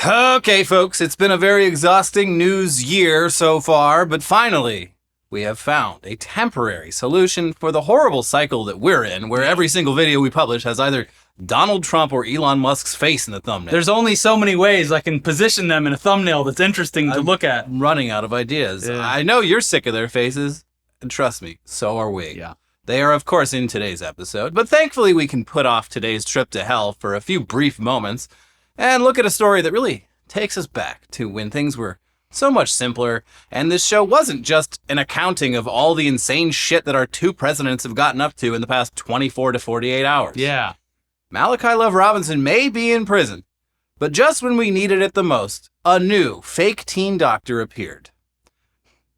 Okay, folks, it's been a very exhausting news year so far, but finally, we have found a temporary solution for the horrible cycle that we're in, where every single video we publish has either Donald Trump or Elon Musk's face in the thumbnail. There's only so many ways I can position them in a thumbnail that's interesting to look at. I'm running out of ideas. Yeah. I know you're sick of their faces, and trust me, so are we. Yeah. They are, of course, in today's episode, but thankfully we can put off today's trip to hell for a few brief moments and look at a story that really takes us back to when things were so much simpler, and this show wasn't just an accounting of all the insane shit that our two presidents have gotten up to in the past 24 to 48 hours. Yeah. Malachi Love Robinson may be in prison, but just when we needed it the most, a new fake teen doctor appeared.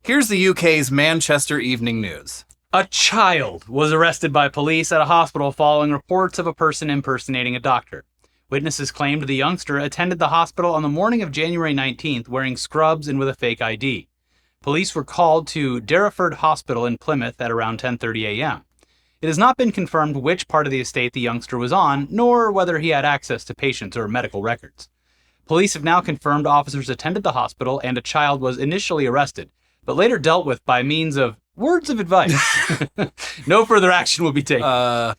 Here's the UK's Manchester Evening News. A child was arrested by police at a hospital following reports of a person impersonating a doctor. Witnesses claimed the youngster attended the hospital on the morning of January 19th wearing scrubs and with a fake ID. Police were called to Derriford Hospital in Plymouth at around 10:30 a.m. It has not been confirmed which part of the estate the youngster was on, nor whether he had access to patients or medical records. Police have now confirmed officers attended the hospital and a child was initially arrested, but later dealt with by means of words of advice. No further action will be taken.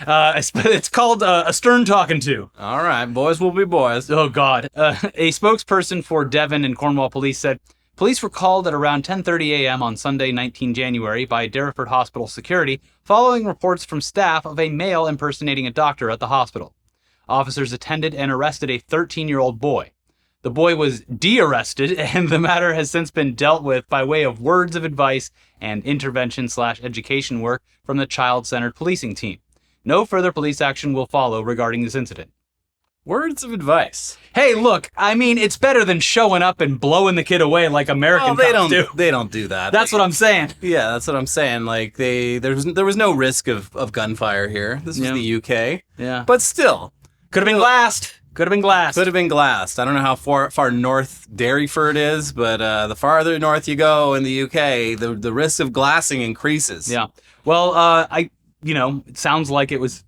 It's called a stern talking to. All right, boys will be boys. Oh, God. A spokesperson for Devon and Cornwall Police said, police were called at around 10:30 a.m. on Sunday, 19 January by Derriford Hospital security following reports from staff of a male impersonating a doctor at the hospital. Officers attended and arrested a 13-year-old boy. The boy was de-arrested, and the matter has since been dealt with by way of words of advice and intervention/education work from the child-centered policing team. No further police action will follow regarding this incident. Words of advice. Hey, look, I mean, it's better than showing up and blowing the kid away like American cops do. They don't do that. That's what I'm saying. Yeah, that's what I'm saying. Like there was no risk of gunfire here. This was the UK. Yeah. But still, Could have been glassed. Could have been glassed. Could have been glassed. I don't know how far north Derriford is, but the farther north you go in the UK, the risk of glassing increases. Yeah. Well, it sounds like it's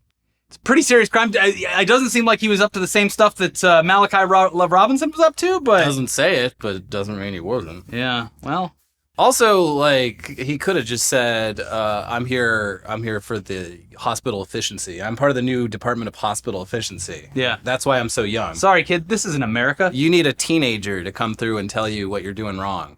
a pretty serious crime. It doesn't seem like he was up to the same stuff that Malachi Love Robinson was up to, but... Doesn't say it, but it doesn't mean he wasn't. Yeah, well... Also, like, he could have just said, I'm here for the hospital efficiency. I'm part of the new Department of Hospital Efficiency. Yeah. That's why I'm so young. Sorry, kid, this isn't America. You need a teenager to come through and tell you what you're doing wrong.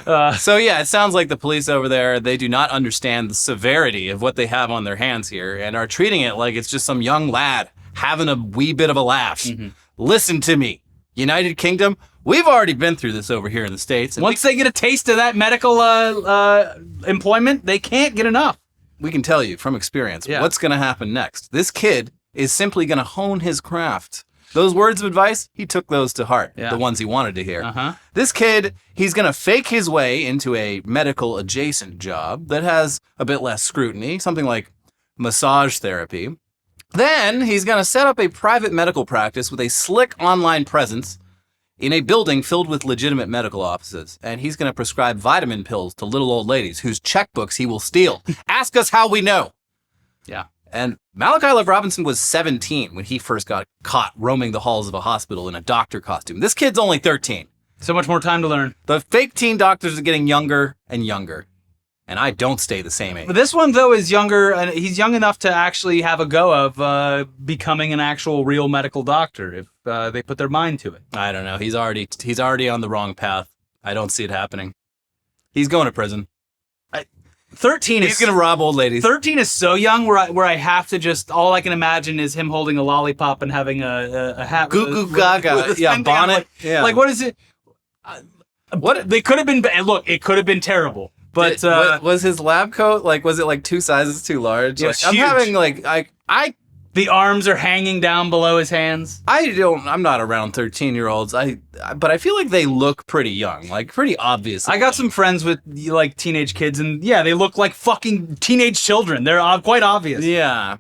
So yeah, it sounds like the police over there, they do not understand the severity of what they have on their hands here and are treating it like it's just some young lad having a wee bit of a laugh. Mm-hmm. Listen to me, United Kingdom, we've already been through this over here in the States. And once they get a taste of that medical employment, they can't get enough. We can tell you from experience what's going to happen next. This kid is simply going to hone his craft. Those words of advice, he took those to heart, the ones he wanted to hear. Uh-huh. This kid, he's going to fake his way into a medical adjacent job that has a bit less scrutiny, something like massage therapy. Then he's going to set up a private medical practice with a slick online presence in a building filled with legitimate medical offices. And he's going to prescribe vitamin pills to little old ladies whose checkbooks he will steal. Ask us how we know. Yeah. And Malachi Love Robinson was 17 when he first got caught roaming the halls of a hospital in a doctor costume. This kid's only 13. So much more time to learn. The fake teen doctors are getting younger and younger. And I don't stay the same age. But this one, though, is younger, and he's young enough to actually have a go of becoming an actual real medical doctor if they put their mind to it. I don't know. He's already on the wrong path. I don't see it happening. He's going to prison. 13 is... He's going to rob old ladies. 13 is so young where I have to just... All I can imagine is him holding a lollipop and having a hat. Goo goo gaga. Yeah, bonnet. Like, what is it? What? They could have been... Look, it could have been terrible. But was his lab coat was it like 2 sizes too large? Yeah, I'm having I the arms are hanging down below his hands. I'm not around 13-year-olds. But I feel like they look pretty young, like pretty obvious. I got some friends with like teenage kids, and yeah, they look like fucking teenage children. They're quite obvious. Yeah.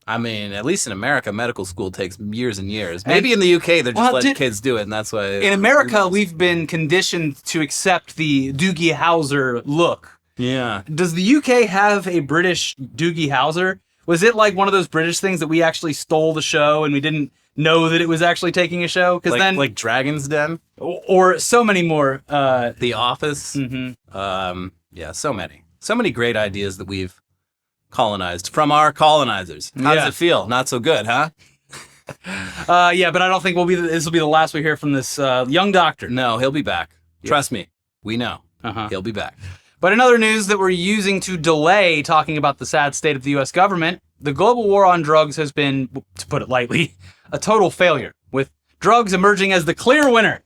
I mean, at least in America, medical school takes years and years. Maybe in the UK, they're just letting kids do it, and that's why... In America, we've been conditioned to accept the Doogie Howser look. Yeah. Does the UK have a British Doogie Howser? Was it like one of those British things that we actually stole the show and we didn't know that it was actually taking a show. Because then, like Dragon's Den, or so many more. The Office. Yeah, so many great ideas that we've colonized from our colonizers. How does it feel? Not so good, huh? Yeah, but I don't think this will be the last we hear from this young doctor. No, he'll be back. Trust me, we know. He'll be back. But in other news that we're using to delay talking about the sad state of the U.S. government, the global war on drugs has been, to put it lightly, a total failure, with drugs emerging as the clear winner.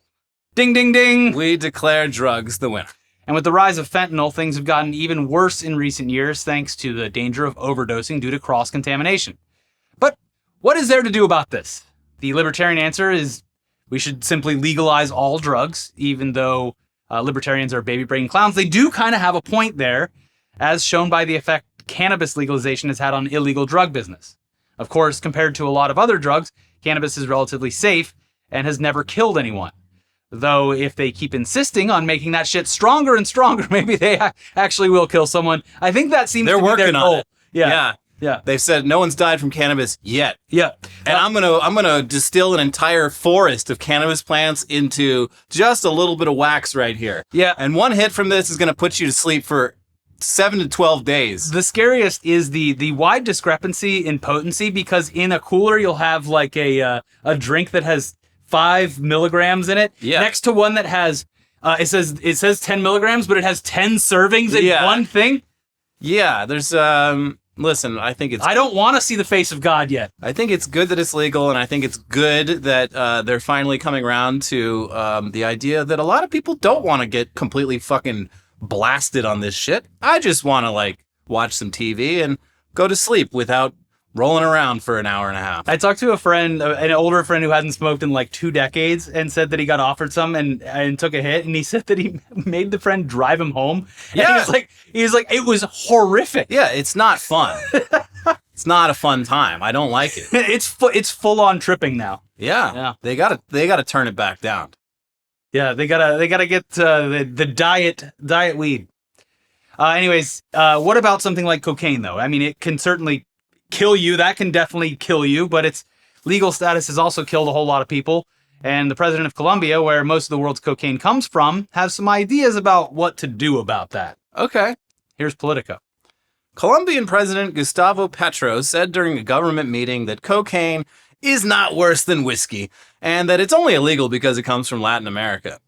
Ding, ding, ding. We declare drugs the winner. And with the rise of fentanyl, things have gotten even worse in recent years thanks to the danger of overdosing due to cross-contamination. But what is there to do about this? The libertarian answer is we should simply legalize all drugs, even though libertarians are baby-brain clowns. They do kind of have a point there, as shown by the effect cannabis legalization has had on illegal drug business. Of course, compared to a lot of other drugs, cannabis is relatively safe and has never killed anyone. Though if they keep insisting on making that shit stronger and stronger, maybe they actually will kill someone. I think that seems to be their goal. They're working on it. Yeah. They've said no one's died from cannabis yet. Yeah. And I'm gonna distill an entire forest of cannabis plants into just a little bit of wax right here. Yeah. And one hit from this is gonna put you to sleep for 7 to 12 days. The scariest is the wide discrepancy in potency, because in a cooler you'll have like a drink that has 5 milligrams in it, next to one that has it says 10 milligrams, but it has 10 servings in one thing. Yeah, there's listen, I think it's... I don't want to see the face of God yet. I think it's good that it's legal, and I think it's good that they're finally coming around to the idea that a lot of people don't want to get completely fucking blasted on this shit. I just want to, like, watch some TV and go to sleep without rolling around for an hour and a half. I talked to a friend, an older friend who hadn't smoked in like 2 decades, and said that he got offered some and took a hit, and he said that he made the friend drive him home. Yeah. And he was like, it was horrific. Yeah, it's not fun. It's not a fun time. I don't like it. It's full on tripping now. Yeah. They gotta turn it back down. Yeah, they gotta get the diet weed. Anyways, what about something like cocaine though? I mean, it can certainly kill you. That can definitely kill you, but its legal status has also killed a whole lot of people. And the president of Colombia, where most of the world's cocaine comes from, has some ideas about what to do about that. Okay. Here's Politico. Colombian President Gustavo Petro said during a government meeting that cocaine is not worse than whiskey, and that it's only illegal because it comes from Latin America.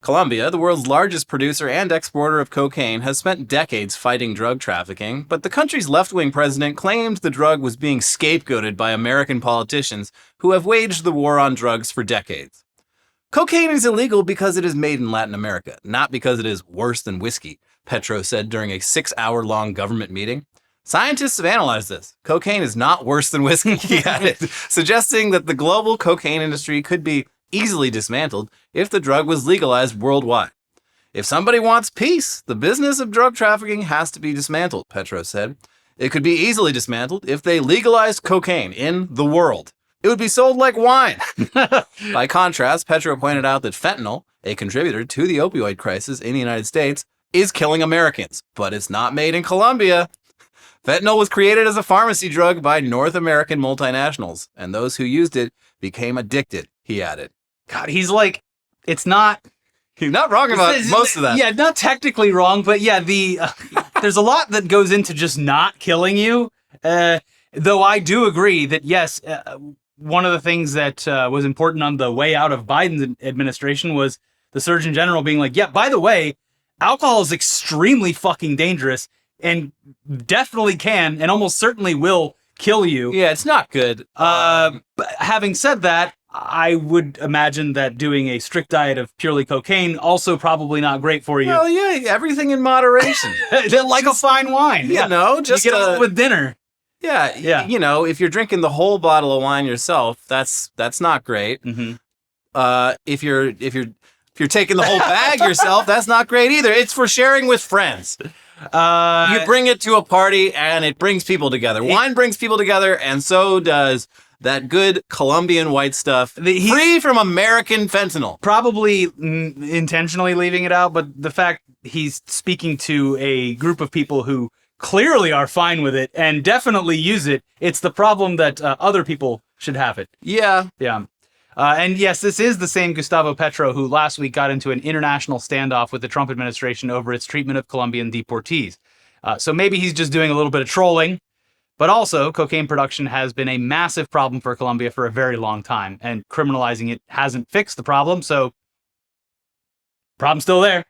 Colombia, the world's largest producer and exporter of cocaine, has spent decades fighting drug trafficking, but the country's left-wing president claimed the drug was being scapegoated by American politicians who have waged the war on drugs for decades. Cocaine is illegal because it is made in Latin America, not because it is worse than whiskey, Petro said during a 6-hour-long government meeting. Scientists have analyzed this. Cocaine is not worse than whiskey, he added, suggesting that the global cocaine industry could be easily dismantled if the drug was legalized worldwide. If somebody wants peace, the business of drug trafficking has to be dismantled, Petro said. It could be easily dismantled if they legalized cocaine in the world. It would be sold like wine. By contrast, Petro pointed out that fentanyl, a contributor to the opioid crisis in the United States, is killing Americans, but it's not made in Colombia. Fentanyl was created as a pharmacy drug by North American multinationals, and those who used it became addicted, he added. God, he's like, it's not... He's not wrong about most of that. Yeah, not technically wrong, but yeah, there's a lot that goes into just not killing you. Though I do agree that, yes, one of the things that was important on the way out of Biden's administration was the Surgeon General being like, yeah, by the way, alcohol is extremely fucking dangerous and definitely can and almost certainly will kill you. Yeah, it's not good. But having said that, I would imagine that doing a strict diet of purely cocaine also probably not great for you. Well, yeah, everything in moderation. Like a fine wine. You know, just you get it with dinner. Yeah. You know, if you're drinking the whole bottle of wine yourself, that's not great. Mm-hmm. If you're taking the whole bag yourself, that's not great either. It's for sharing with friends. You bring it to a party and it brings people together. Wine brings people together, and so does that good Colombian white stuff, free from American fentanyl. Probably intentionally leaving it out, but the fact he's speaking to a group of people who clearly are fine with it and definitely use it, it's the problem that other people should have it. Yeah. Yeah. And yes, this is the same Gustavo Petro who last week got into an international standoff with the Trump administration over its treatment of Colombian deportees. So maybe he's just doing a little bit of trolling. But also, cocaine production has been a massive problem for Colombia for a very long time, and criminalizing it hasn't fixed the problem, so problem's still there.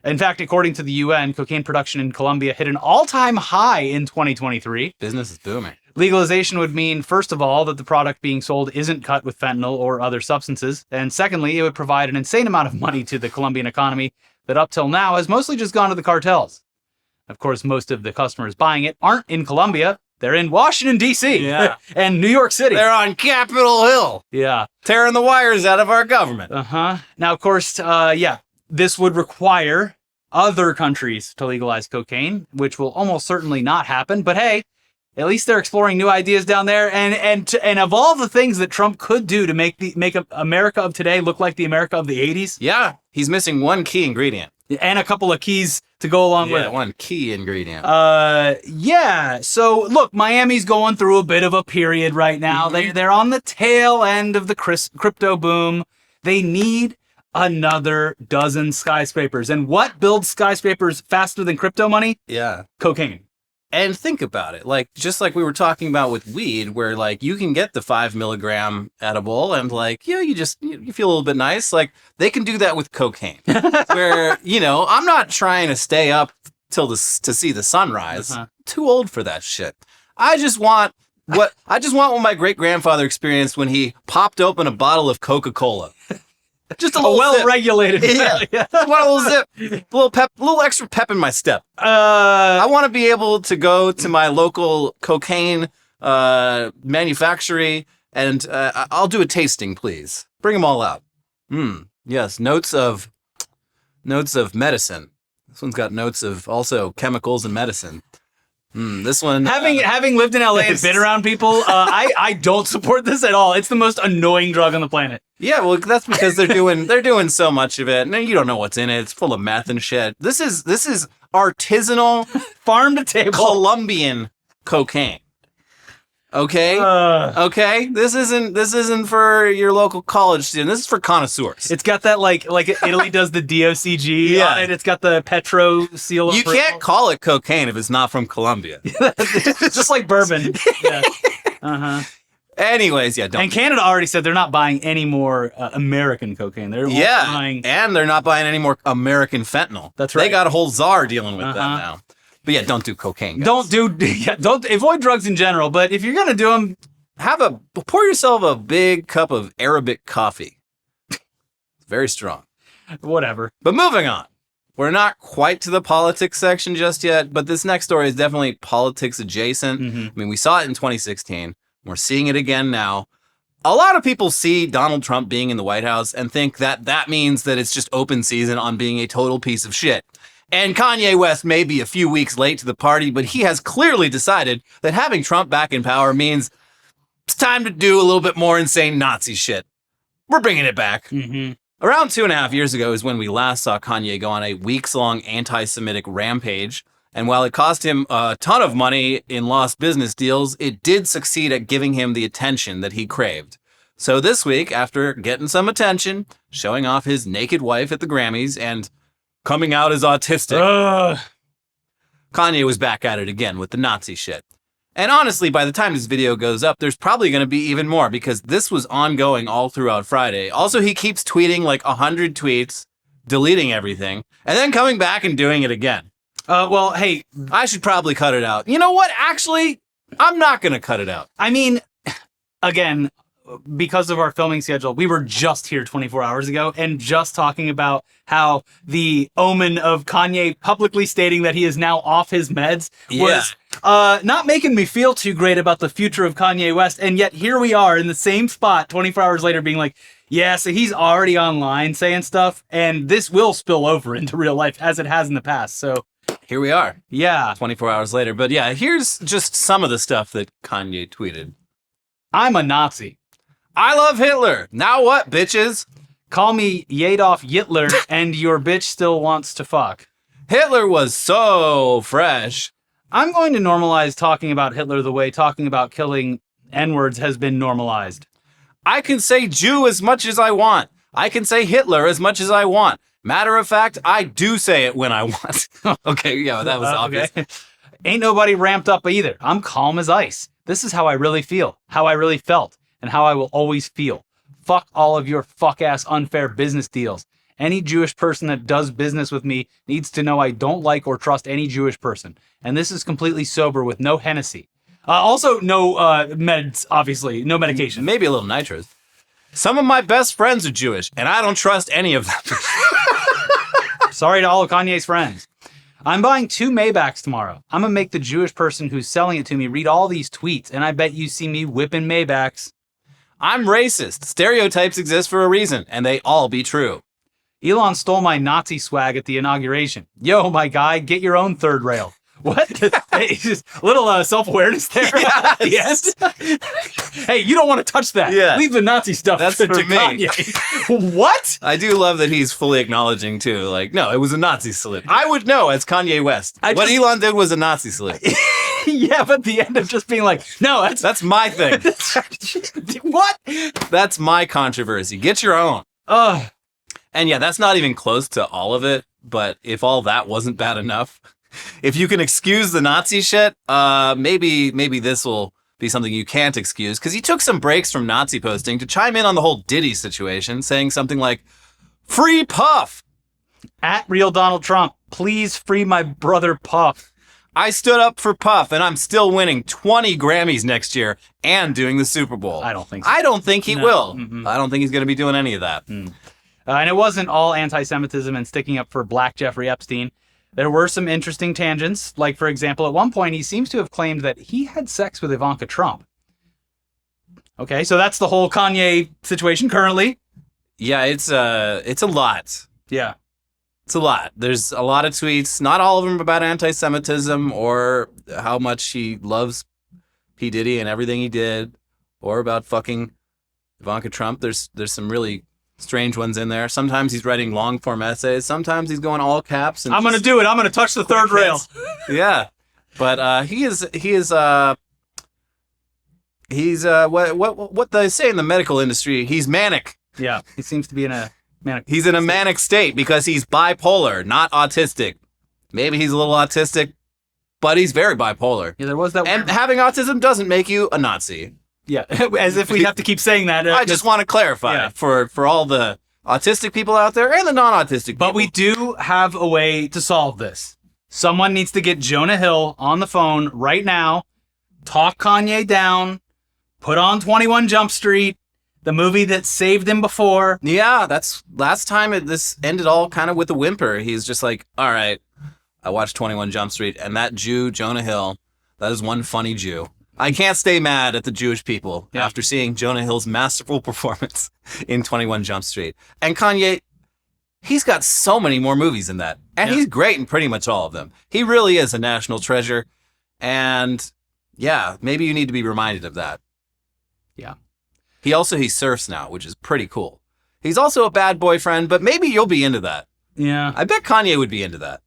In fact, according to the UN, cocaine production in Colombia hit an all-time high in 2023. Business is booming. Legalization would mean, first of all, that the product being sold isn't cut with fentanyl or other substances, and secondly, it would provide an insane amount of money to the Colombian economy that up till now has mostly just gone to the cartels. Of course, most of the customers buying it aren't in Colombia. They're in Washington, D.C. Yeah. and New York City. They're on Capitol Hill. Yeah. Tearing the wires out of our government. Uh-huh. Now, of course, this would require other countries to legalize cocaine, which will almost certainly not happen. But hey, at least they're exploring new ideas down there. And of all the things that Trump could do to make America of today look like the America of the 80s. Yeah. He's missing one key ingredient. And a couple of keys to go along with it. One key ingredient. So look, Miami's going through a bit of a period right now. They're on the tail end of the crypto boom. They need another dozen skyscrapers. And what builds skyscrapers faster than crypto money? Yeah. Cocaine. And think about it, like, just like we were talking about with weed, where, like, you can get the 5 milligram edible and, like, you feel a little bit nice. Like, they can do that with cocaine, where, I'm not trying to stay up to see the sunrise. Uh-huh. Too old for that shit. I just want what my great-grandfather experienced when he popped open a bottle of Coca-Cola. Just a well-regulated. Yeah. One little zip, little extra pep in my step. I want to be able to go to my local cocaine manufactory and I'll do a tasting, please. Bring them all out. Yes, notes of medicine. This one's got notes of also chemicals and medicine. This one, having lived in LA and been around people, I don't support this at all. It's the most annoying drug on the planet. Yeah, well, that's because they're doing so much of it, and you don't know what's in it. It's full of meth and shit. This is artisanal, farm to table Colombian cocaine. Okay, okay. This isn't for your local college student. This is for connoisseurs. It's got that like Italy does the DOCG on it. It's got the Petro seal. You can't call it cocaine if it's not from Colombia. It's just like bourbon. Yeah. Uh-huh. Anyways, don't. And Canada already said they're not buying any more American cocaine. They're buying, and they're not buying any more American fentanyl. That's right. They got a whole czar dealing with that now. But yeah, don't do cocaine, guys. Don't avoid drugs in general. But if you're gonna do them, pour yourself a big cup of Arabic coffee. It's very strong. Whatever. But moving on. We're not quite to the politics section just yet, but this next story is definitely politics adjacent. Mm-hmm. I mean, we saw it in 2016. We're seeing it again now. A lot of people see Donald Trump being in the White House and think that means that it's just open season on being a total piece of shit. And Kanye West may be a few weeks late to the party, but he has clearly decided that having Trump back in power means it's time to do a little bit more insane Nazi shit. We're bringing it back. Mm-hmm. Around 2.5 years ago is when we last saw Kanye go on a weeks-long anti-Semitic rampage. And while it cost him a ton of money in lost business deals, it did succeed at giving him the attention that he craved. So this week, after getting some attention, showing off his naked wife at the Grammys, and coming out as autistic, Kanye was back at it again with the Nazi shit. And honestly, by the time this video goes up, there's probably going to be even more because this was ongoing all throughout Friday. Also, he keeps tweeting like 100 tweets, deleting everything, and then coming back and doing it again. Well, hey, I should probably cut it out. You know what? Actually, I'm not going to cut it out. I mean, again, because of our filming schedule, we were just here 24 hours ago and just talking about how the omen of Kanye publicly stating that he is now off his meds was not making me feel too great about the future of Kanye West. And yet here we are in the same spot 24 hours later being like, yeah, so he's already online saying stuff and this will spill over into real life as it has in the past. So here we are. Yeah. 24 hours later. But yeah, here's just some of the stuff that Kanye tweeted. I'm a Nazi. I love Hitler. Now what, bitches? Call me Adolf Hitler and your bitch still wants to fuck. Hitler was so fresh. I'm going to normalize talking about Hitler the way talking about killing N-words has been normalized. I can say Jew as much as I want. I can say Hitler as much as I want. Matter of fact, I do say it when I want. Okay, yeah, that was obvious. Okay. Ain't nobody ramped up either. I'm calm as ice. This is how I really feel, how I really felt, and how I will always feel. Fuck all of your fuck-ass unfair business deals. Any Jewish person that does business with me needs to know I don't like or trust any Jewish person. And this is completely sober with no Hennessy. Also, no meds, obviously. No medication. Maybe a little nitrous. Some of my best friends are Jewish, and I don't trust any of them. Sorry to all of Kanye's friends. I'm buying 2 Maybachs tomorrow. I'm going to make the Jewish person who's selling it to me read all these tweets, and I bet you see me whipping Maybachs. I'm racist. Stereotypes exist for a reason, and they all be true. Elon stole my Nazi swag at the inauguration. Yo, my guy, get your own third rail. What? Hey, just a little self-awareness there. Yes. Hey, you don't want to touch that. Yeah. Leave the Nazi stuff That's to for me. Kanye. What? I do love that he's fully acknowledging, too. Like, no, it was a Nazi salute. I would know as Kanye West. What Elon did was a Nazi salute. Yeah, but the end of just being like, no, That's my thing. What? That's my controversy. Get your own. Ugh. And yeah, that's not even close to all of it. But if all that wasn't bad enough, if you can excuse the Nazi shit, maybe this will be something you can't excuse. Because he took some breaks from Nazi posting to chime in on the whole Diddy situation, saying something like, "Free Puff! At real Donald Trump, please free my brother Puff. I stood up for Puff, and I'm still winning 20 Grammys next year and doing the Super Bowl." I don't think so. I don't think he will. Mm-mm. I don't think he's going to be doing any of that. And it wasn't all anti-Semitism and sticking up for Black Jeffrey Epstein. There were some interesting tangents. Like, for example, at one point, he seems to have claimed that he had sex with Ivanka Trump. Okay, so that's the whole Kanye situation currently. Yeah, it's a lot. Yeah. It's a lot. There's a lot of tweets, not all of them about anti-Semitism or how much he loves P. Diddy and everything he did, or about fucking Ivanka Trump. There's some really strange ones in there. Sometimes he's writing long-form essays. Sometimes he's going all caps. And I'm going to do it. I'm going to touch the third rail. Yeah. But he's what they say in the medical industry, he's manic. Yeah, he seems to be in a manic. He's in a manic state because he's bipolar, not autistic. Maybe he's a little autistic, but he's very bipolar. Yeah, there was that. And having autism doesn't make you a Nazi. Yeah, as if we have to keep saying that. I just want to clarify for all the autistic people out there and the non-autistic people. But we do have a way to solve this. Someone needs to get Jonah Hill on the phone right now, talk Kanye down, put on 21 Jump Street, the movie that saved him before. Yeah, that's last time this ended all kind of with a whimper. He's just like, all right, I watched 21 Jump Street, and that Jew, Jonah Hill, that is one funny Jew. I can't stay mad at the Jewish people after seeing Jonah Hill's masterful performance in 21 Jump Street. And Kanye, he's got so many more movies than that. And he's great in pretty much all of them. He really is a national treasure. And yeah, maybe you need to be reminded of that. Yeah. He surfs now, which is pretty cool. He's also a bad boyfriend, but maybe you'll be into that. Yeah. I bet Kanye would be into that.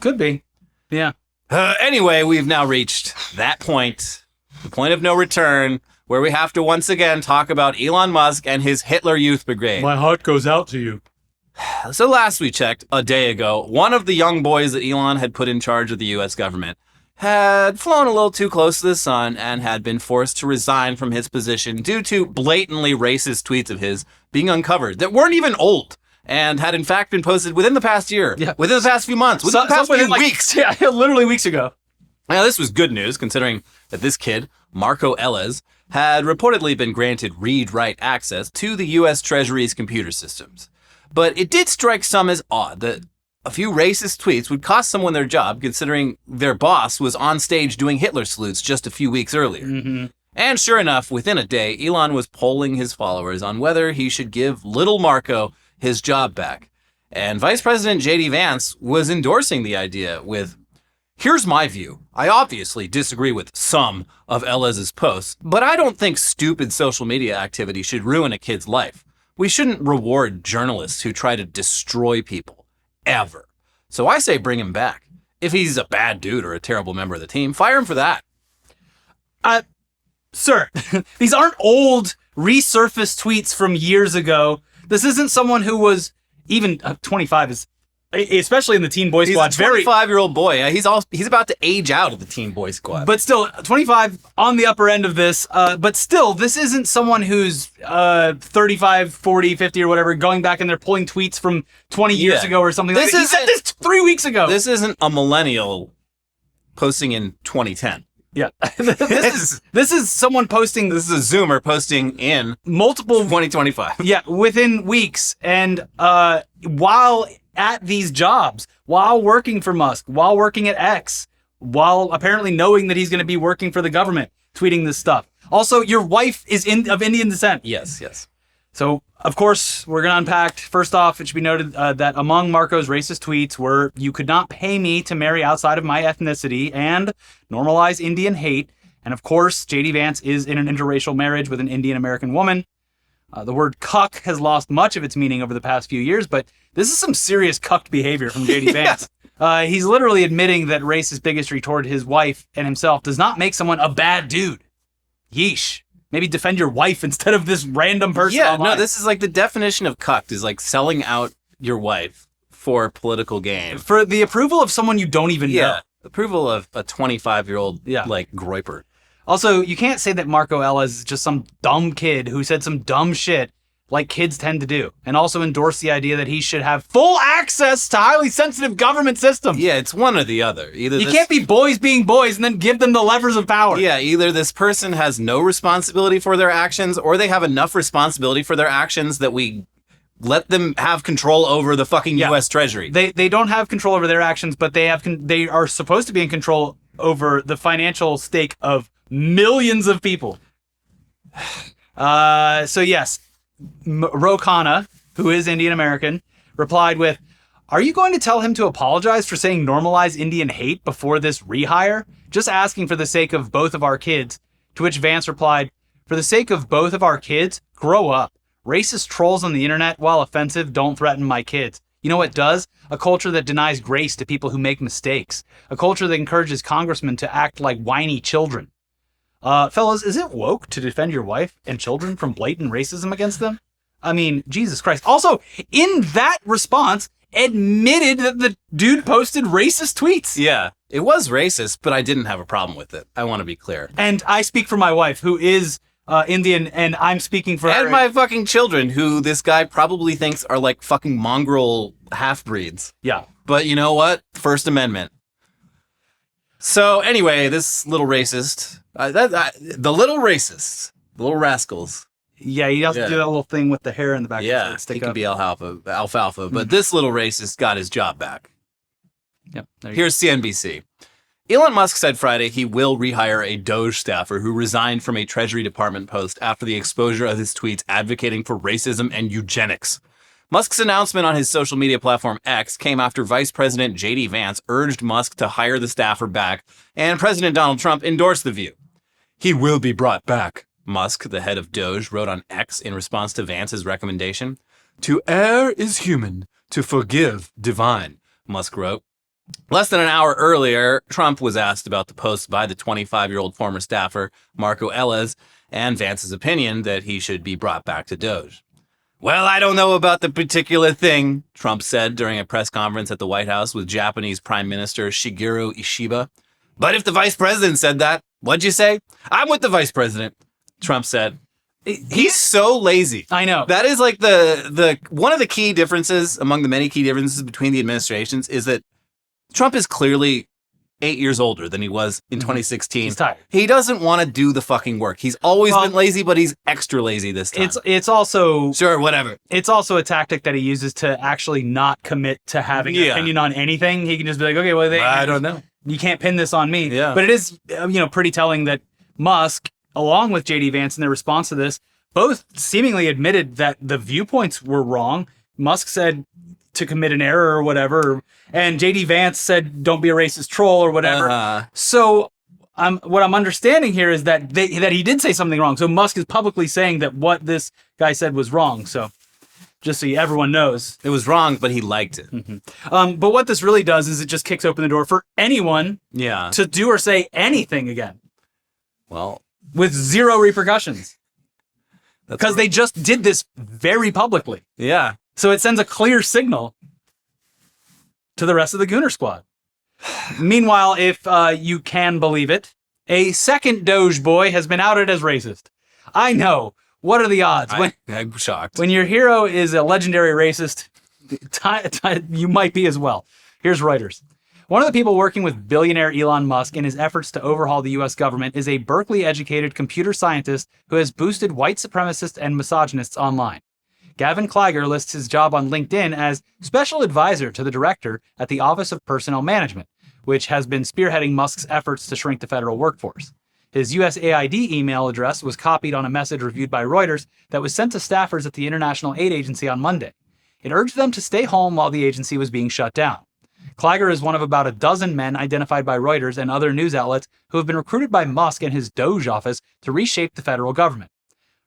Could be. Yeah. Anyway, we've now reached that point. The point of no return, where we have to once again talk about Elon Musk and his Hitler Youth Brigade. My heart goes out to you. So last we checked, a day ago, one of the young boys that Elon had put in charge of the U.S. government had flown a little too close to the sun and had been forced to resign from his position due to blatantly racist tweets of his being uncovered that weren't even old and had in fact been posted within the past year, within the past few months, within the past few weeks. Yeah, literally weeks ago. Now, this was good news, considering that this kid, Marco Ellis, had reportedly been granted read-write access to the U.S. Treasury's computer systems. But it did strike some as odd that a few racist tweets would cost someone their job, considering their boss was on stage doing Hitler salutes just a few weeks earlier. Mm-hmm. And sure enough, within a day, Elon was polling his followers on whether he should give little Marco his job back. And Vice President J.D. Vance was endorsing the idea with, "Here's my view. I obviously disagree with some of Ellis's posts, but I don't think stupid social media activity should ruin a kid's life. We shouldn't reward journalists who try to destroy people, ever. So I say bring him back. If he's a bad dude or a terrible member of the team, fire him for that." Sir, these aren't old, resurfaced tweets from years ago. This isn't someone who was even 25 is, especially in the Teen Boy Squad. He's a 25-year-old boy. He's about to age out of the Teen Boy Squad. But still, 25 on the upper end of this. But still, this isn't someone who's 35, 40, 50 or whatever, going back and they're pulling tweets from 20 years ago or something like that. He said this 3 weeks ago. This isn't a millennial posting in 2010. Yeah. This is someone posting. This is a Zoomer posting in multiple 2025. Yeah, within weeks. And while at these jobs, while working for Musk, while working at X, while apparently knowing that he's going to be working for the government, tweeting this stuff. Also, your wife is of Indian descent. Yes. So, of course, we're going to unpack. First off, it should be noted that among Marco's racist tweets were, "You could not pay me to marry outside of my ethnicity," and "normalize Indian hate." And of course, JD Vance is in an interracial marriage with an Indian American woman. The word cuck has lost much of its meaning over the past few years, but this is some serious cucked behavior from JD Vance. He's literally admitting that racist bigotry toward his wife and himself does not make someone a bad dude. Yeesh. Maybe defend your wife instead of this random person online. No, this is like the definition of cucked is like selling out your wife for political gain. For the approval of someone you don't even know. Approval of a 25-year-old like groiper. Also, you can't say that Marco Ellis is just some dumb kid who said some dumb shit like kids tend to do, and also endorse the idea that he should have full access to highly sensitive government systems. Yeah, it's one or the other. You can't be boys being boys and then give them the levers of power. Yeah, either this person has no responsibility for their actions, or they have enough responsibility for their actions that we let them have control over the fucking U.S. Treasury. They don't have control over their actions, but they are supposed to be in control over the financial stake of millions of people. So yes, Ro Khanna, who is Indian American, replied with, "Are you going to tell him to apologize for saying normalize Indian hate before this rehire? Just asking for the sake of both of our kids." To which Vance replied, "For the sake of both of our kids, grow up. Racist trolls on the internet, while offensive, don't threaten my kids. You know what does? A culture that denies grace to people who make mistakes. A culture that encourages congressmen to act like whiny children." Fellas, is it woke to defend your wife and children from blatant racism against them? I mean, Jesus Christ. Also, in that response, admitted that the dude posted racist tweets. Yeah, it was racist, but I didn't have a problem with it. I want to be clear. And I speak for my wife, who is Indian, and I'm speaking for her. And my fucking children, who this guy probably thinks are like fucking mongrel half-breeds. Yeah. But you know what? First Amendment. So anyway, this little racist, the little racists, the little rascals. Yeah, he has to do that little thing with the hair in the back. Yeah, he can be alfalfa, but this little racist got his job back. Yep. Here's CNBC. Elon Musk said Friday he will rehire a DOGE staffer who resigned from a Treasury Department post after the exposure of his tweets advocating for racism and eugenics. Musk's announcement on his social media platform X came after Vice President JD Vance urged Musk to hire the staffer back, and President Donald Trump endorsed the view. "He will be brought back," Musk, the head of DOGE, wrote on X in response to Vance's recommendation. "To err is human, to forgive divine," Musk wrote. Less than an hour earlier, Trump was asked about the post by the 25-year-old former staffer, Marco Ellis, and Vance's opinion that he should be brought back to DOGE. "Well, I don't know about the particular thing," Trump said during a press conference at the White House with Japanese Prime Minister Shigeru Ishiba. "But if the vice president said that, what'd you say? I'm with the vice president," Trump said. He's so lazy. I know. That is like the one of the key differences among the many key differences between the administrations is that Trump is clearly 8 years older than he was in 2016. He's tired. He doesn't want to do the fucking work. He's always been lazy, but he's extra lazy this time. It's also sure, whatever. It's also a tactic that he uses to actually not commit to having an opinion on anything. He can just be like, okay, well, I don't know. You can't pin this on me. Yeah. But it is, pretty telling that Musk, along with JD Vance in their response to this, both seemingly admitted that the viewpoints were wrong. Musk said to commit an error or whatever, and JD Vance said don't be a racist troll or whatever. So what I'm understanding here is that he did say something wrong. So Musk is publicly saying that what this guy said was wrong. So just so everyone knows. It was wrong, but he liked it. Mm-hmm. But what this really does is it just kicks open the door for anyone to do or say anything again. Well, with zero repercussions. Because they just did this very publicly. Yeah. So it sends a clear signal to the rest of the Gooner Squad. Meanwhile, if you can believe it, a second Doge boy has been outed as racist. I know. What are the odds? I'm shocked. When your hero is a legendary racist, you might be as well. Here's Reuters. One of the people working with billionaire Elon Musk in his efforts to overhaul the U.S. government is a Berkeley-educated computer scientist who has boosted white supremacists and misogynists online. Gavin Kliger lists his job on LinkedIn as special advisor to the director at the Office of Personnel Management, which has been spearheading Musk's efforts to shrink the federal workforce. His USAID email address was copied on a message reviewed by Reuters that was sent to staffers at the International Aid Agency on Monday. It urged them to stay home while the agency was being shut down. Kliger is one of about a dozen men identified by Reuters and other news outlets who have been recruited by Musk and his DOGE office to reshape the federal government.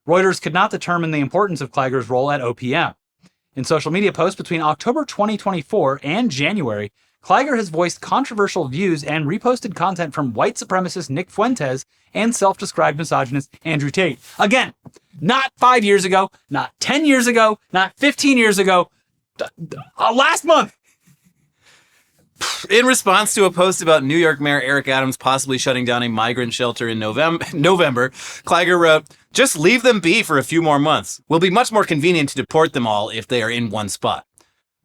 Reuters could not determine the importance of Kliger's role at OPM. In social media posts between October 2024 and January, Kliger has voiced controversial views and reposted content from white supremacist Nick Fuentes and self-described misogynist Andrew Tate. Again, not 5 years ago, not 10 years ago, not 15 years ago, last month. In response to a post about New York Mayor Eric Adams possibly shutting down a migrant shelter in November, Kliger wrote, "Just leave them be for a few more months. Will be much more convenient to deport them all if they are in one spot."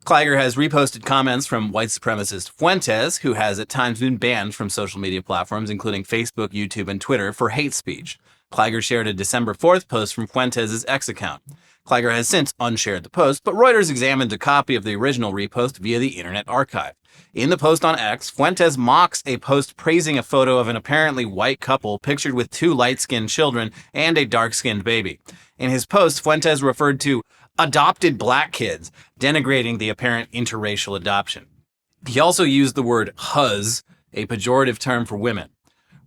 Kliger has reposted comments from white supremacist Fuentes, who has at times been banned from social media platforms, including Facebook, YouTube, and Twitter, for hate speech. Kliger shared a December 4th post from Fuentes' X account. Kliger has since unshared the post, but Reuters examined a copy of the original repost via the Internet Archive. In the post on X, Fuentes mocks a post praising a photo of an apparently white couple pictured with two light-skinned children and a dark-skinned baby. In his post, Fuentes referred to adopted black kids, denigrating the apparent interracial adoption. He also used the word huz, a pejorative term for women.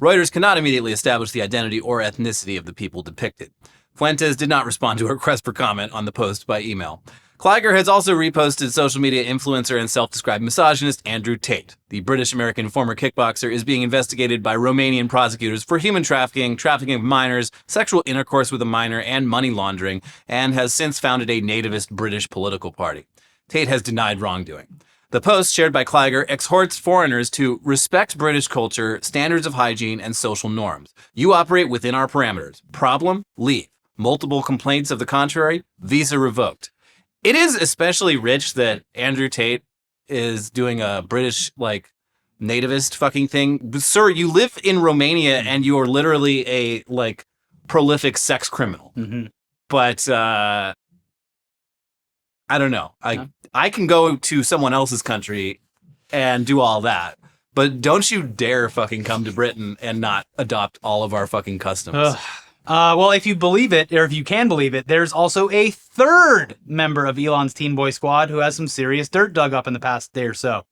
Reuters cannot immediately establish the identity or ethnicity of the people depicted. Fuentes did not respond to a request for comment on the post by email. Kliger has also reposted social media influencer and self-described misogynist Andrew Tate. The British-American former kickboxer is being investigated by Romanian prosecutors for human trafficking, trafficking of minors, sexual intercourse with a minor, and money laundering, and has since founded a nativist British political party. Tate has denied wrongdoing. The post, shared by Kliger, exhorts foreigners to respect British culture, standards of hygiene, and social norms. You operate within our parameters. Problem? Leave. Multiple complaints of the contrary? Visa revoked. It is especially rich that Andrew Tate is doing a British, nativist fucking thing. Sir, you live in Romania and you are literally a, prolific sex criminal. Mm-hmm. But, I don't know. I can go to someone else's country and do all that. But don't you dare fucking come to Britain and not adopt all of our fucking customs. Well, if you believe it, or if you can believe it, there's also a third member of Elon's Teen Boy Squad who has some serious dirt dug up in the past day or so.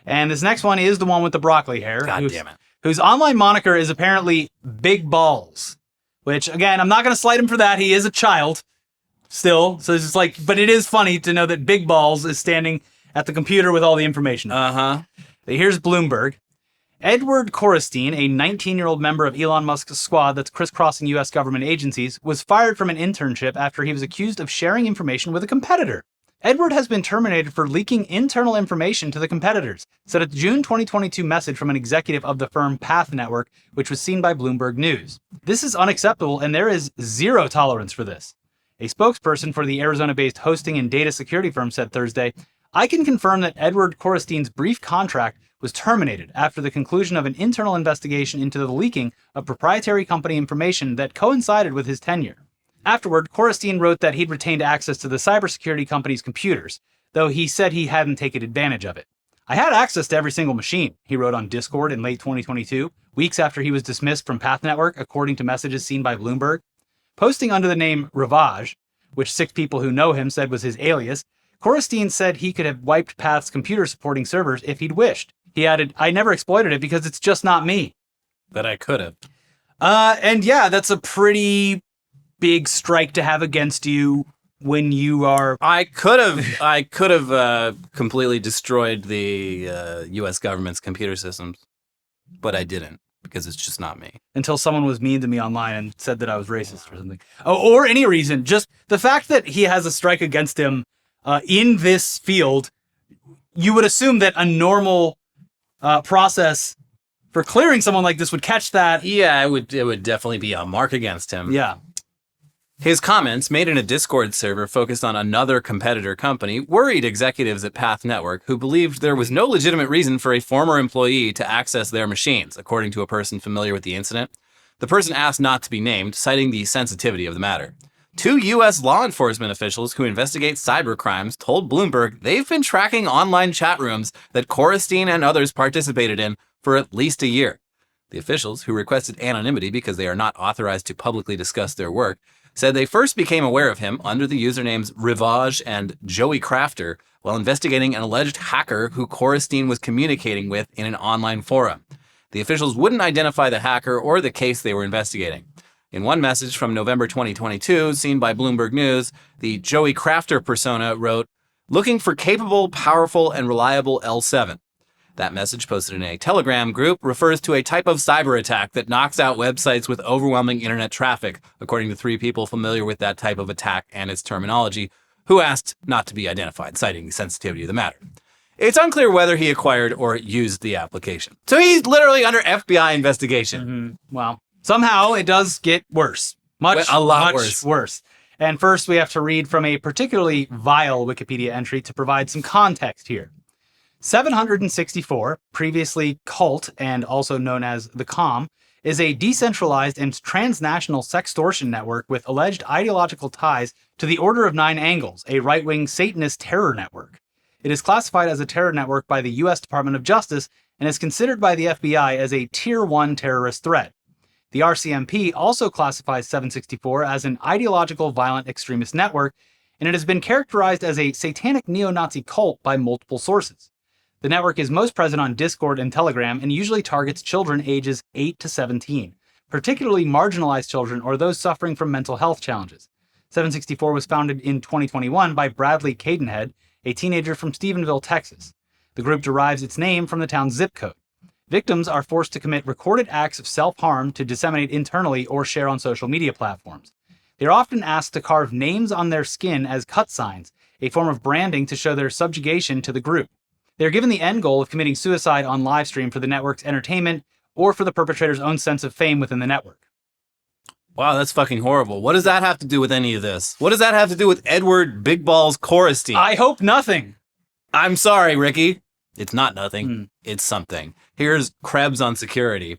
And this next one is the one with the broccoli hair. God damn it. Whose online moniker is apparently Big Balls. Which, again, I'm not going to slight him for that. He is a child still. So it's just but it is funny to know that Big Balls is standing at the computer with all the information. Uh-huh. Here's Bloomberg. Edward Korestein, a 19-year-old member of Elon Musk's squad that's crisscrossing U.S. government agencies, was fired from an internship after he was accused of sharing information with a competitor. Edward has been terminated for leaking internal information to the competitors, said a June 2022 message from an executive of the firm Path Network, which was seen by Bloomberg News. This is unacceptable and there is zero tolerance for this. A spokesperson for the Arizona-based hosting and data security firm said Thursday, "I can confirm that Edward Korestein's brief contract was terminated after the conclusion of an internal investigation into the leaking of proprietary company information that coincided with his tenure." Afterward, Korestein wrote that he'd retained access to the cybersecurity company's computers, though he said he hadn't taken advantage of it. "I had access to every single machine," he wrote on Discord in late 2022, weeks after he was dismissed from Path Network, according to messages seen by Bloomberg. Posting under the name Ravage, which 6 people who know him said was his alias, Korestein said he could have wiped Path's computer supporting servers if he'd wished. He added, "I never exploited it because it's just not me." That I could have. And yeah, that's a pretty big strike to have against you when you are... I could have completely destroyed the U.S. government's computer systems, but I didn't because it's just not me. Until someone was mean to me online and said that I was racist or something. Oh, or any reason. Just the fact that he has a strike against him in this field, you would assume that a normal process for clearing someone like this would catch that. Yeah, it would definitely be a mark against him. Yeah. His comments, made in a Discord server focused on another competitor company, worried executives at Path Network who believed there was no legitimate reason for a former employee to access their machines, according to a person familiar with the incident. The person asked not to be named, citing the sensitivity of the matter. 2 U.S. law enforcement officials who investigate cybercrimes told Bloomberg they've been tracking online chat rooms that Korestein and others participated in for at least a year. The officials, who requested anonymity because they are not authorized to publicly discuss their work, said they first became aware of him under the usernames Rivage and Joey Crafter while investigating an alleged hacker who Korestein was communicating with in an online forum. The officials wouldn't identify the hacker or the case they were investigating. In one message from November 2022, seen by Bloomberg News, the Joey Crafter persona wrote, "Looking for capable, powerful, and reliable L7. That message, posted in a Telegram group, refers to a type of cyber attack that knocks out websites with overwhelming internet traffic, according to 3 people familiar with that type of attack and its terminology, who asked not to be identified, citing the sensitivity of the matter. It's unclear whether he acquired or used the application." So he's literally under FBI investigation. Mm-hmm. Well, somehow it does get worse. A lot worse. And first, we have to read from a particularly vile Wikipedia entry to provide some context here. 764, previously Cult and also known as the Com, is a decentralized and transnational sextortion network with alleged ideological ties to the Order of Nine Angles, a right-wing Satanist terror network. It is classified as a terror network by the U.S. Department of Justice and is considered by the FBI as a Tier 1 terrorist threat. The RCMP also classifies 764 as an ideological violent extremist network, and it has been characterized as a satanic neo-Nazi cult by multiple sources. The network is most present on Discord and Telegram and usually targets children ages 8 to 17, particularly marginalized children or those suffering from mental health challenges. 764 was founded in 2021 by Bradley Cadenhead, a teenager from Stephenville, Texas. The group derives its name from the town's zip code. Victims are forced to commit recorded acts of self-harm to disseminate internally or share on social media platforms. They are often asked to carve names on their skin as cut signs, a form of branding to show their subjugation to the group. They are given the end goal of committing suicide on livestream for the network's entertainment or for the perpetrator's own sense of fame within the network. Wow, that's fucking horrible. What does that have to do with any of this? What does that have to do with Edward Big Balls Korestein? I hope nothing. I'm sorry, Ricky. It's not nothing. It's something. Here's Krebs on security.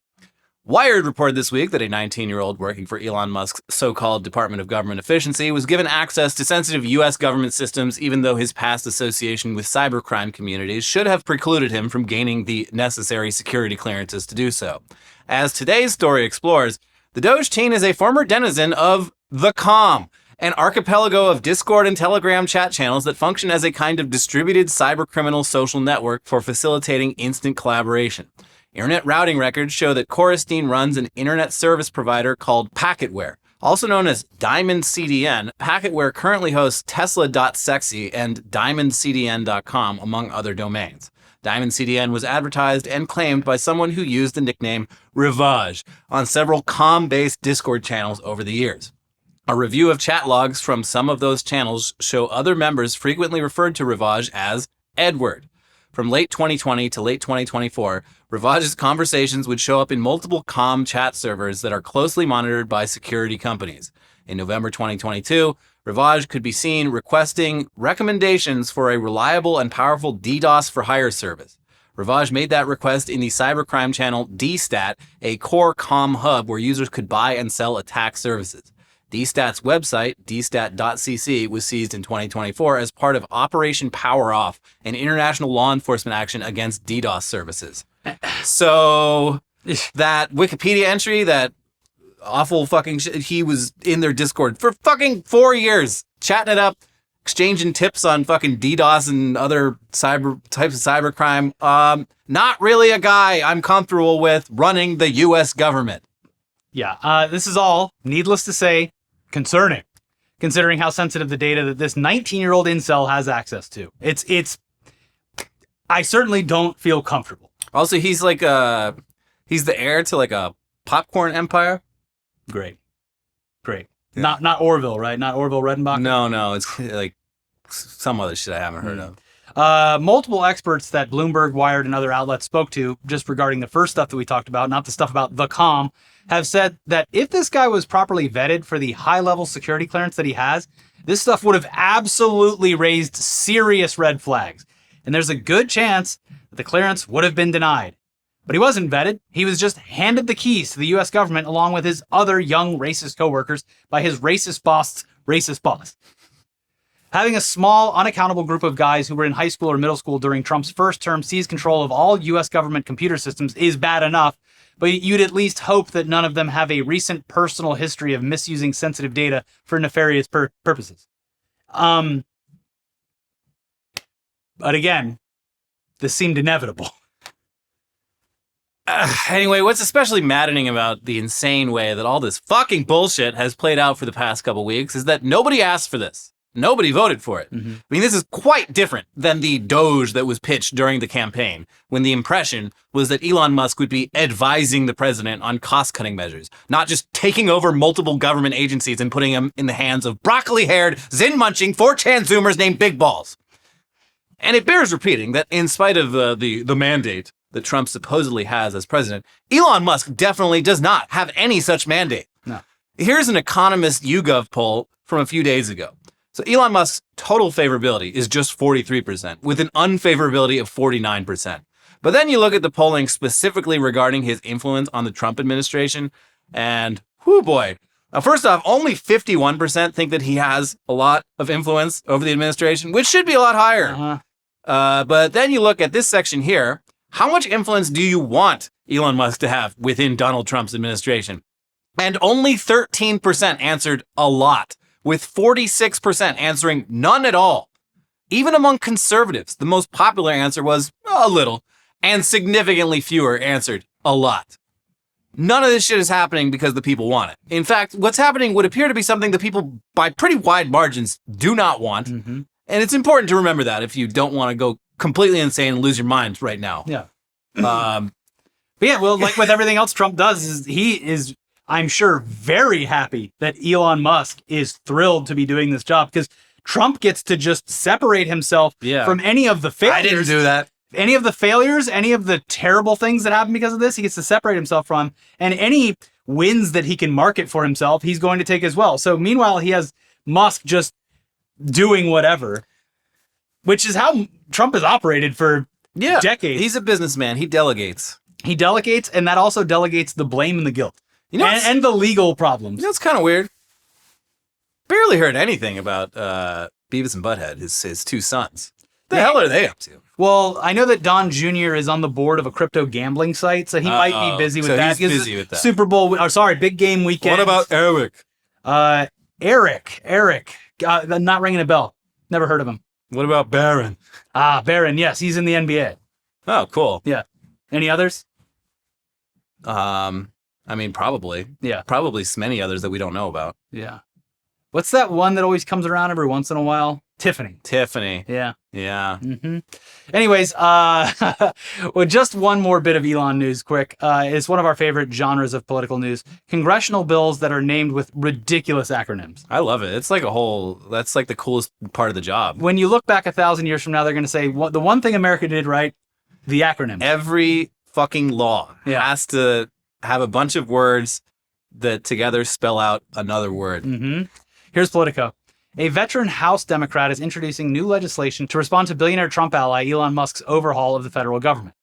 Wired reported this week that a 19-year-old working for Elon Musk's so-called Department of Government Efficiency was given access to sensitive U.S. government systems, even though his past association with cybercrime communities should have precluded him from gaining the necessary security clearances to do so. As today's story explores, the DOGE teen is a former denizen of the Com, an archipelago of Discord and Telegram chat channels that function as a kind of distributed cybercriminal social network for facilitating instant collaboration. Internet routing records show that Korestein runs an internet service provider called Packetware. Also known as Diamond CDN, Packetware currently hosts Tesla.sexy and DiamondCDN.com, among other domains. Diamond CDN was advertised and claimed by someone who used the nickname Rivage on several Com-based Discord channels over the years. A review of chat logs from some of those channels show other members frequently referred to Rivage as Edward. From late 2020 to late 2024, Rivage's conversations would show up in multiple Com chat servers that are closely monitored by security companies. In November 2022, Rivage could be seen requesting recommendations for a reliable and powerful DDoS for hire service. Rivage made that request in the cybercrime channel DStat, a core Com hub where users could buy and sell attack services. DStat's website, dstat.cc, was seized in 2024 as part of Operation Power Off, an international law enforcement action against DDoS services. So that Wikipedia entry, that awful fucking shit, he was in their Discord for fucking 4 years, chatting it up, exchanging tips on fucking DDoS and other types of cybercrime. Not really a guy I'm comfortable with running the U.S. government. Yeah, this is all, needless to say, concerning, considering how sensitive the data that this 19-year-old incel has access to. I certainly don't feel comfortable. Also, he's like He's the heir to like a popcorn empire. Great. Yeah. Not Yeah. Orville, right? Not Orville Redenbach? No, it's like some other shit I haven't heard of. Multiple experts that Bloomberg, Wired, and other outlets spoke to, just regarding the first stuff that we talked about, not the stuff about the calm, have said that if this guy was properly vetted for the high-level security clearance that he has, this stuff would have absolutely raised serious red flags. And there's a good chance that the clearance would have been denied. But he wasn't vetted. He was just handed the keys to the U.S. government along with his other young racist coworkers by his racist boss. Having a small, unaccountable group of guys who were in high school or middle school during Trump's first term seize control of all U.S. government computer systems is bad enough, but you'd at least hope that none of them have a recent personal history of misusing sensitive data for nefarious purposes. But again, this seemed inevitable. Anyway, what's especially maddening about the insane way that all this fucking bullshit has played out for the past couple weeks is that nobody asked for this. Nobody voted for it. Mm-hmm. I mean, this is quite different than the DOGE that was pitched during the campaign, when the impression was that Elon Musk would be advising the president on cost-cutting measures, not just taking over multiple government agencies and putting them in the hands of broccoli-haired, Zin-munching 4chan Zoomers named Big Balls. And it bears repeating that in spite of the mandate that Trump supposedly has as president, Elon Musk definitely does not have any such mandate. No. Here's an Economist YouGov poll from a few days ago. So Elon Musk's total favorability is just 43%, with an unfavorability of 49%. But then you look at the polling specifically regarding his influence on the Trump administration, and whoo boy. Now, first off, only 51% think that he has a lot of influence over the administration, which should be a lot higher. Uh-huh. But then you look at this section here. How much influence do you want Elon Musk to have within Donald Trump's administration? And only 13% answered a lot, with 46% answering none at all. Even among conservatives, the most popular answer was a little, and significantly fewer answered a lot. None of this shit is happening because the people want it. In fact, what's happening would appear to be something that people, by pretty wide margins, do not want. Mm-hmm. And it's important to remember that if you don't want to go completely insane and lose your mind right now. Yeah. But yeah, well, like with everything else Trump does, is he is, I'm sure, very happy that Elon Musk is thrilled to be doing this job, because Trump gets to just separate himself from any of the failures. I didn't do that. Any of the failures, any of the terrible things that happen because of this, he gets to separate himself from. And any wins that he can market for himself, he's going to take as well. So meanwhile, he has Musk just doing whatever, which is how Trump has operated for decades. He's a businessman. He delegates. He delegates, and that also delegates the blame and the guilt. You know, and the legal problems. You know, it's kind of weird. Barely heard anything about Beavis and Butthead, his two sons. The hell are they up to? Well, I know that Don Jr. is on the board of a crypto gambling site, so he might be busy with that. He's busy with that. Super Bowl, big game weekend. What about Eric? Eric. Not ringing a bell. Never heard of him. What about Barron? Barron, yes, he's in the NBA. Oh, cool. Yeah. Any others? I mean, probably. Yeah. Probably many others that we don't know about. Yeah. What's that one that always comes around every once in a while? Tiffany. Yeah. Mm-hmm. Anyways, well, just one more bit of Elon news quick. It's one of our favorite genres of political news. Congressional bills that are named with ridiculous acronyms. I love it. It's like that's like the coolest part of the job. When you look back 1,000 years from now, they're going to say, the one thing America did right, the acronyms. Every fucking law has to have a bunch of words that together spell out another word. Mm-hmm. Here's Politico. A veteran House Democrat is introducing new legislation to respond to billionaire Trump ally Elon Musk's overhaul of the federal government.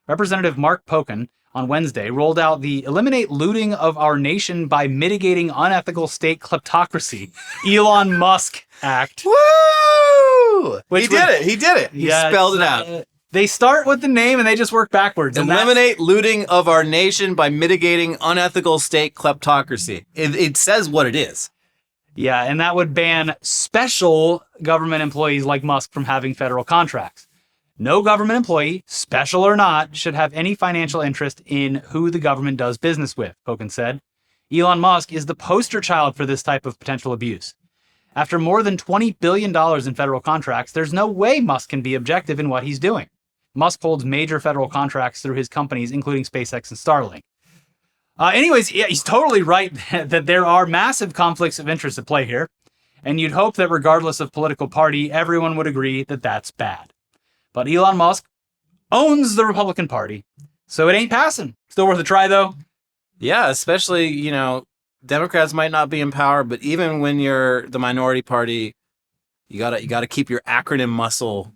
Representative Mark Pocan on Wednesday rolled out the Eliminate Looting of Our Nation by Mitigating Unethical State Kleptocracy, Elon Musk Act. Woo! He did it. He spelled it out. They start with the name and they just work backwards. Eliminate looting of our nation by mitigating unethical state kleptocracy. It says what it is. Yeah, and that would ban special government employees like Musk from having federal contracts. No government employee, special or not, should have any financial interest in who the government does business with, Pocan said. Elon Musk is the poster child for this type of potential abuse. After more than $20 billion in federal contracts, there's no way Musk can be objective in what he's doing. Musk holds major federal contracts through his companies, including SpaceX and Starlink. Anyways, yeah, he's totally right that there are massive conflicts of interest at play here. And you'd hope that regardless of political party, everyone would agree that that's bad. But Elon Musk owns the Republican Party, so it ain't passing. Still worth a try, though. Yeah, especially, Democrats might not be in power, but even when you're the minority party, you gotta keep your acronym muscle,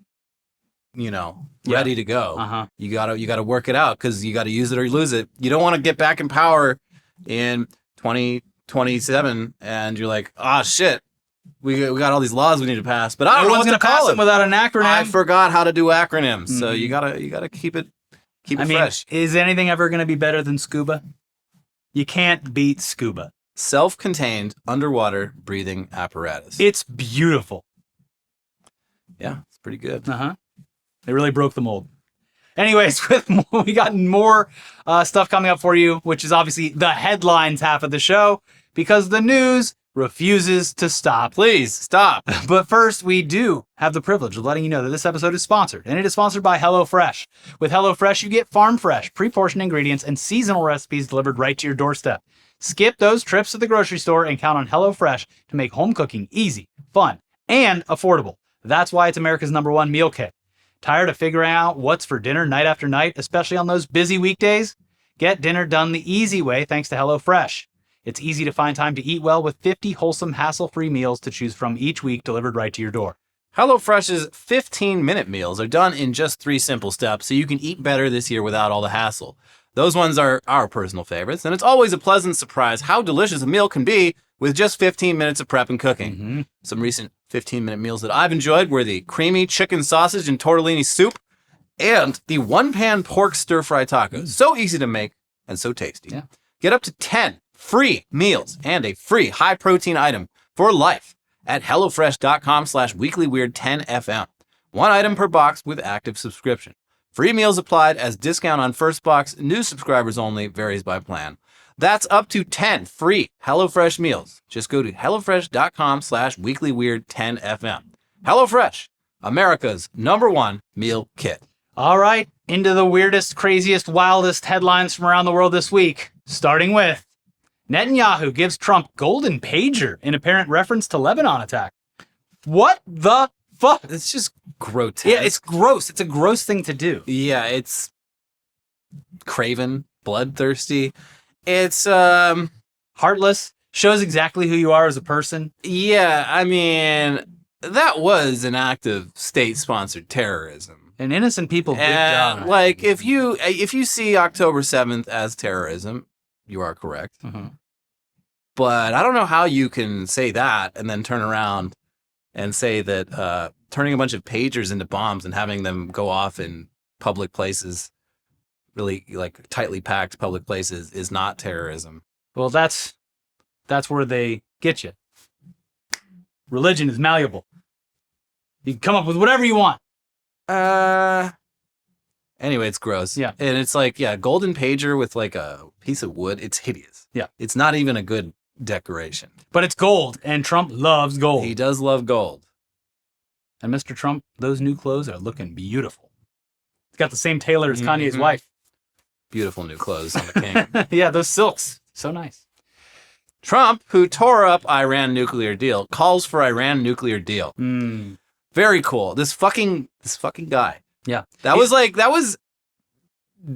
ready to go. Uh-huh. You gotta work it out because you gotta use it or you lose it. You don't want to get back in power in 2027 and you're like, shit, we got all these laws we need to pass, but I don't know what to call them without an acronym. I forgot how to do acronyms, so you gotta keep it fresh. Is anything ever gonna be better than scuba? You can't beat scuba. Self-contained underwater breathing apparatus. It's beautiful. Yeah, it's pretty good. Uh-huh. They really broke the mold. Anyways, we got more stuff coming up for you, which is obviously the headlines half of the show, because the news refuses to stop. Please, stop. But first, we do have the privilege of letting you know that this episode is sponsored, and it is sponsored by HelloFresh. With HelloFresh, you get farm-fresh, pre-portioned ingredients and seasonal recipes delivered right to your doorstep. Skip those trips to the grocery store and count on HelloFresh to make home cooking easy, fun, and affordable. That's why it's America's #1 meal kit. Tired of figuring out what's for dinner night after night, especially on those busy weekdays? Get dinner done the easy way thanks to HelloFresh. It's easy to find time to eat well with 50 wholesome, hassle-free meals to choose from each week delivered right to your door. HelloFresh's 15-minute meals are done in just 3 simple steps, so you can eat better this year without all the hassle. Those ones are our personal favorites, and it's always a pleasant surprise how delicious a meal can be with just 15 minutes of prep and cooking. Mm-hmm. Some recent 15-minute meals that I've enjoyed were the creamy chicken sausage and tortellini soup and the one-pan pork stir-fry tacos. So easy to make and so tasty. Yeah. Get up to 10 free meals and a free high-protein item for life at HelloFresh.com/weeklyweird10FM. 1 item per box with active subscription. Free meals applied as discount on first box. New subscribers only. Varies by plan. That's up to 10 free HelloFresh meals. Just go to HelloFresh.com/weeklyweird10FM. HelloFresh, America's #1 meal kit. All right, into the weirdest, craziest, wildest headlines from around the world this week, starting with Netanyahu gives Trump golden pager in apparent reference to Lebanon attack. What the fuck? It's just grotesque. Yeah, it's gross. It's a gross thing to do. Yeah, it's craven, bloodthirsty. It's heartless. Shows exactly who you are as a person. Yeah, I mean, that was an act of state-sponsored terrorism. And innocent people did die. Like, if you see October 7th as terrorism, you are correct. Mm-hmm. But I don't know how you can say that and then turn around and say that turning a bunch of pagers into bombs and having them go off in public places, really like tightly packed public places, is not terrorism. Well, that's where they get you. Religion is malleable. You can come up with whatever you want. Anyway, it's gross. Yeah. And it's like, golden pager with like a piece of wood. It's hideous. Yeah. It's not even a good decoration. But it's gold, and Trump loves gold. He does love gold. And Mr. Trump, those new clothes are looking beautiful. He's got the same tailor as Kanye's wife. Beautiful new clothes on the king. Yeah, those silks. So nice. Trump, who tore up Iran nuclear deal, calls for Iran nuclear deal. Very cool. This fucking guy. Yeah. That was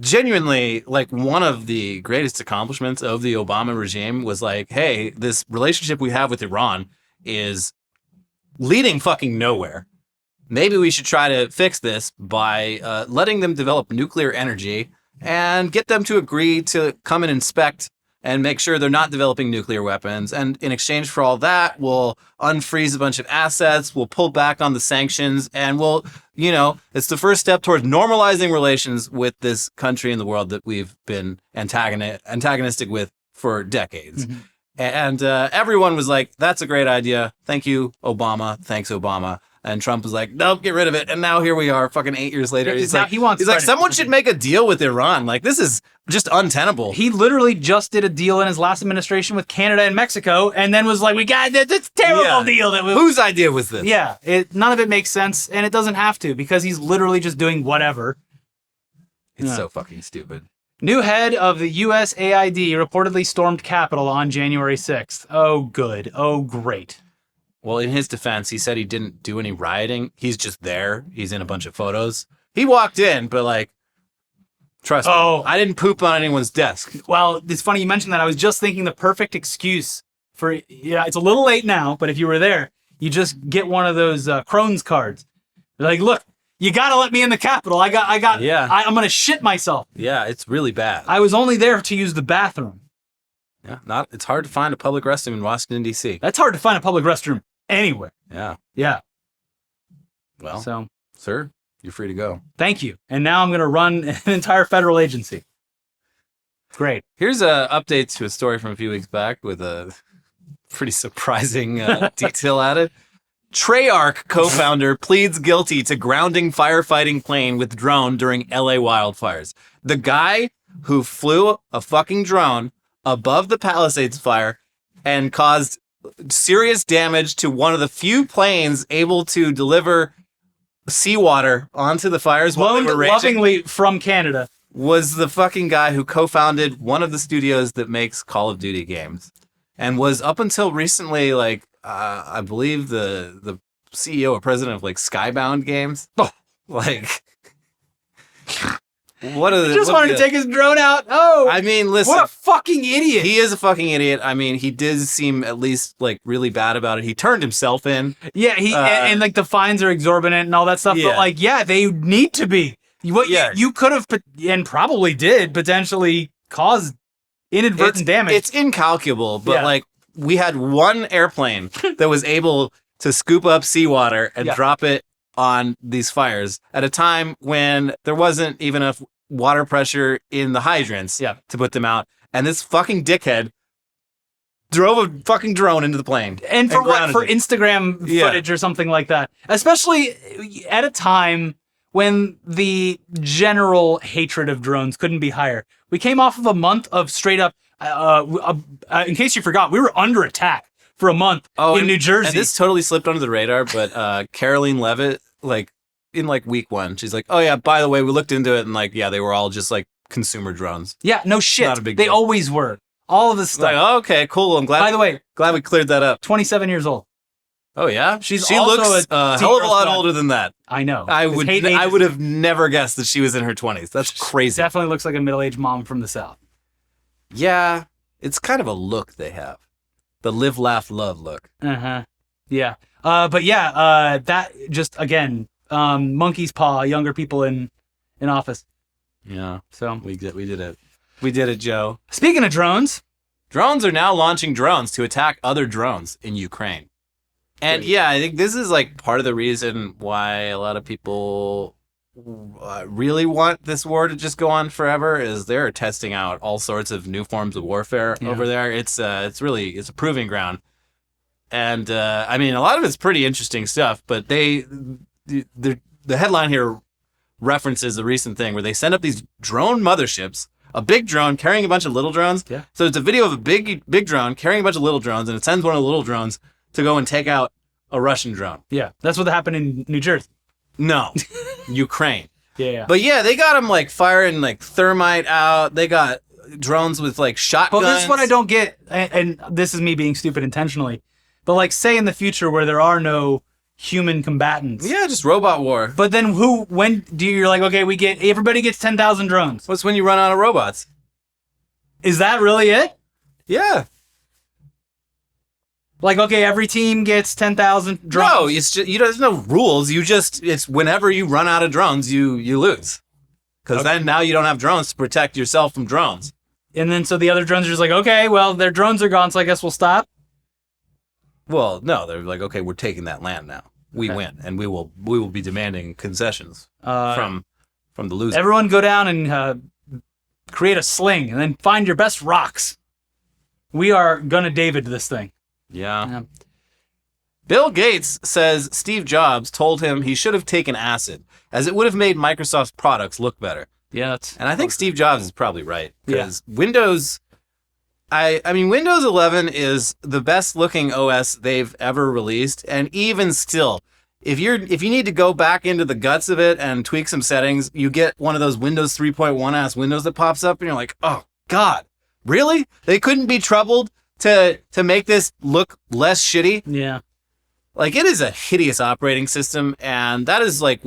genuinely like one of the greatest accomplishments of the Obama regime was like, hey, this relationship we have with Iran is leading fucking nowhere. Maybe we should try to fix this by letting them develop nuclear energy and get them to agree to come and inspect and make sure they're not developing nuclear weapons. And in exchange for all that, we'll unfreeze a bunch of assets, we'll pull back on the sanctions, and we'll, it's the first step towards normalizing relations with this country in the world that we've been antagonistic with for decades. Mm-hmm. And everyone was like, that's a great idea. Thank you, Obama. Thanks, Obama. And Trump was like, nope, get rid of it. And now here we are, fucking 8 years later. He's like, someone should make a deal with Iran. Like, this is just untenable. He literally just did a deal in his last administration with Canada and Mexico, and then was like, we got this terrible deal. Whose idea was this? Yeah, none of it makes sense, and it doesn't have to, because he's literally just doing whatever It's Yeah. so fucking stupid. New head of the USAID reportedly stormed Capitol on January 6th. Oh, good. Oh, great. Well, in his defense, he said he didn't do any rioting. He's just there. He's in a bunch of photos. He walked in, but like, trust me, I didn't poop on anyone's desk. Well, it's funny you mentioned that. I was just thinking the perfect excuse for, it's a little late now, but if you were there, you just get one of those Crohn's cards. They're like, look, you got to let me in the Capitol. I'm going to shit myself. Yeah, it's really bad. I was only there to use the bathroom. Yeah, it's hard to find a public restroom in Washington, D.C. That's hard to find a public restroom anywhere. Yeah. Yeah. Well, so, sir, you're free to go. Thank you. And now I'm going to run an entire federal agency. Great. Here's a update to a story from a few weeks back with a pretty surprising detail added. Treyarch co-founder pleads guilty to grounding firefighting plane with drone during LA wildfires. The guy who flew a fucking drone above the Palisades fire and caused serious damage to one of the few planes able to deliver seawater onto the fires while they were raging, lovingly from Canada, was the fucking guy who co-founded one of the studios that makes Call of Duty games and was up until recently like I believe the CEO or president of like Skybound Games. Oh, like what are the, just wanted to take his drone out. Oh, I mean, listen, what a fucking idiot. He is a fucking idiot. I mean, he did seem at least like really bad about it. He turned himself in. Yeah, and like the fines are exorbitant and all that stuff. Yeah. But like, yeah, they need to be. You could have and probably did potentially cause inadvertent damage. It's incalculable, but Yeah. like we had one airplane that was able to scoop up seawater and drop it on these fires at a time when there wasn't even enough water pressure in the hydrants to put them out. And this fucking dickhead drove a fucking drone into the plane. And for what? For it. Instagram footage or something like that. Especially at a time when the general hatred of drones couldn't be higher. We came off of a month of straight up, in case you forgot, we were under attack for a month in New Jersey. And this totally slipped under the radar, but Caroline Levitt, like in like week one, she's like, oh yeah, by the way, we looked into it and like, yeah, they were all just like consumer drones. Yeah, no shit. Not a big they deal. always were. All of this stuff. Like, oh, okay, cool. I'm glad. By the way, glad we cleared that up. 27 years old. Oh yeah, she also looks a hell of a lot older than that. I know. I would have never guessed that she was in her 20s. That's crazy. Definitely looks like a middle-aged mom from the South. Yeah, it's kind of a look they have. The live, laugh, love look. Uh-huh. Yeah. But yeah, that just, again, monkey's paw, younger people in office. Yeah. So we did it. We did it, Joe. Speaking of drones. Drones are now launching drones to attack other drones in Ukraine. And yeah, I think this is like part of the reason why a lot of people really want this war to just go on forever is they're testing out all sorts of new forms of warfare over there. It's a proving ground. And I mean, a lot of it's pretty interesting stuff, but the headline here references a recent thing where they send up these drone motherships, a big drone carrying a bunch of little drones. Yeah. So it's a video of a big drone carrying a bunch of little drones, and it sends one of the little drones to go and take out a Russian drone. Yeah, that's what happened in New Jersey. No, Ukraine. Yeah. But yeah, they got them like firing like thermite out. They got drones with like shotguns. But this is what I don't get, and this is me being stupid intentionally. But like, say in the future where there are no human combatants. Yeah, just robot war. But then you're like, okay, everybody gets 10,000 drones. What's when you run out of robots? Is that really it? Yeah. Like, okay, every team gets 10,000 drones. No, it's just, there's no rules. It's whenever you run out of drones, you lose. Because then now you don't have drones to protect yourself from drones. And then so the other drones are just like, okay, well, their drones are gone, so I guess we'll stop. Well, no, they're like, okay, we're taking that land now. We win, and we will be demanding concessions from the loser. Everyone go down and create a sling, and then find your best rocks. We are gonna David this thing. Yeah. Bill Gates says Steve Jobs told him he should have taken acid, as it would have made Microsoft's products look better. Yeah, and I think Steve Jobs is probably right, because Windows... I mean, Windows 11 is the best looking OS they've ever released, and even still, if you need to go back into the guts of it and tweak some settings, you get one of those Windows 3.1 ass windows that pops up, and you're like, oh God, really? They couldn't be troubled to make this look less shitty? Yeah. Like, it is a hideous operating system, and that is like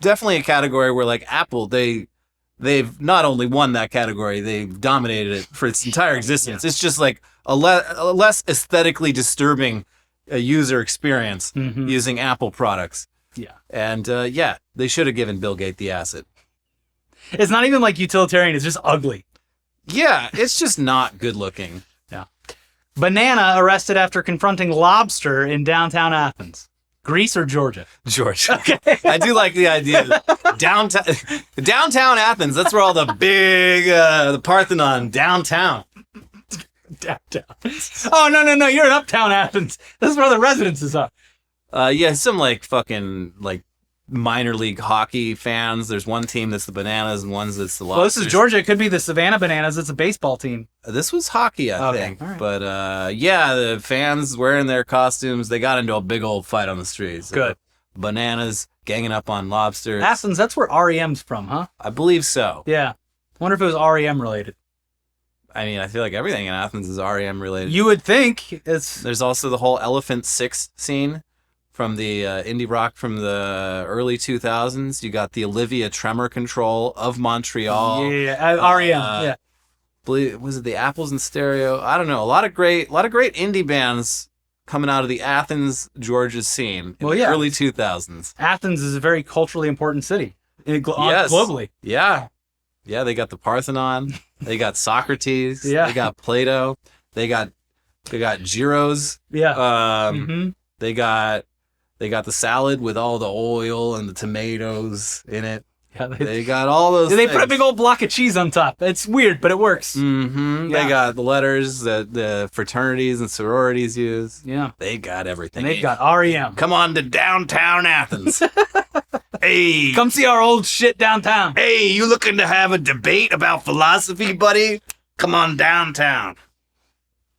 definitely a category where like Apple, they've not only won that category, they've dominated it for its entire existence. It's just like a less aesthetically disturbing user experience using Apple products. Yeah. And yeah, they should have given Bill Gates the asset. It's not even like utilitarian, it's just ugly. Yeah, it's just not good looking. Yeah. Banana arrested after confronting lobster in downtown Athens. Greece or Georgia? Georgia. Okay. I do like the idea. Downtown Athens, that's where all the big, the Parthenon, downtown. Downtown. Oh, no, you're in uptown Athens. This is where the residences are. Yeah, some like fucking like minor league hockey fans. There's one team that's the Bananas and one's that's the Lobsters. Well, this is Georgia. It could be the Savannah Bananas. It's a baseball team. This was hockey, I think. Right. But yeah, the fans wearing their costumes, they got into a big old fight on the streets. Good. Bananas ganging up on lobsters. Athens, that's where REM's from, huh? I believe so. Yeah. Wonder if it was REM related. I mean, I feel like everything in Athens is REM related. You would think it's... There's also the whole Elephant Six scene from the indie rock from the early 2000s. You got the Olivia Tremor Control of Montreal. Yeah, REM, yeah. Was it the Apples in Stereo? I don't know. A lot of great indie bands coming out of the Athens, Georgia scene in the early 2000s. Athens is a very culturally important city. Globally. Yeah. Yeah, they got the Parthenon. They got Socrates. Yeah. They got Plato. They got gyros. Yeah. They got the salad with all the oil and the tomatoes in it. Yeah, they got all those They things. put a big old block of cheese on top. It's weird, but it works. Yeah. They got the letters that the fraternities and sororities use. Yeah. They got everything. And they've got REM. Come on to downtown Athens. Hey. Come see our old shit downtown. Hey, you looking to have a debate about philosophy, buddy? Come on downtown.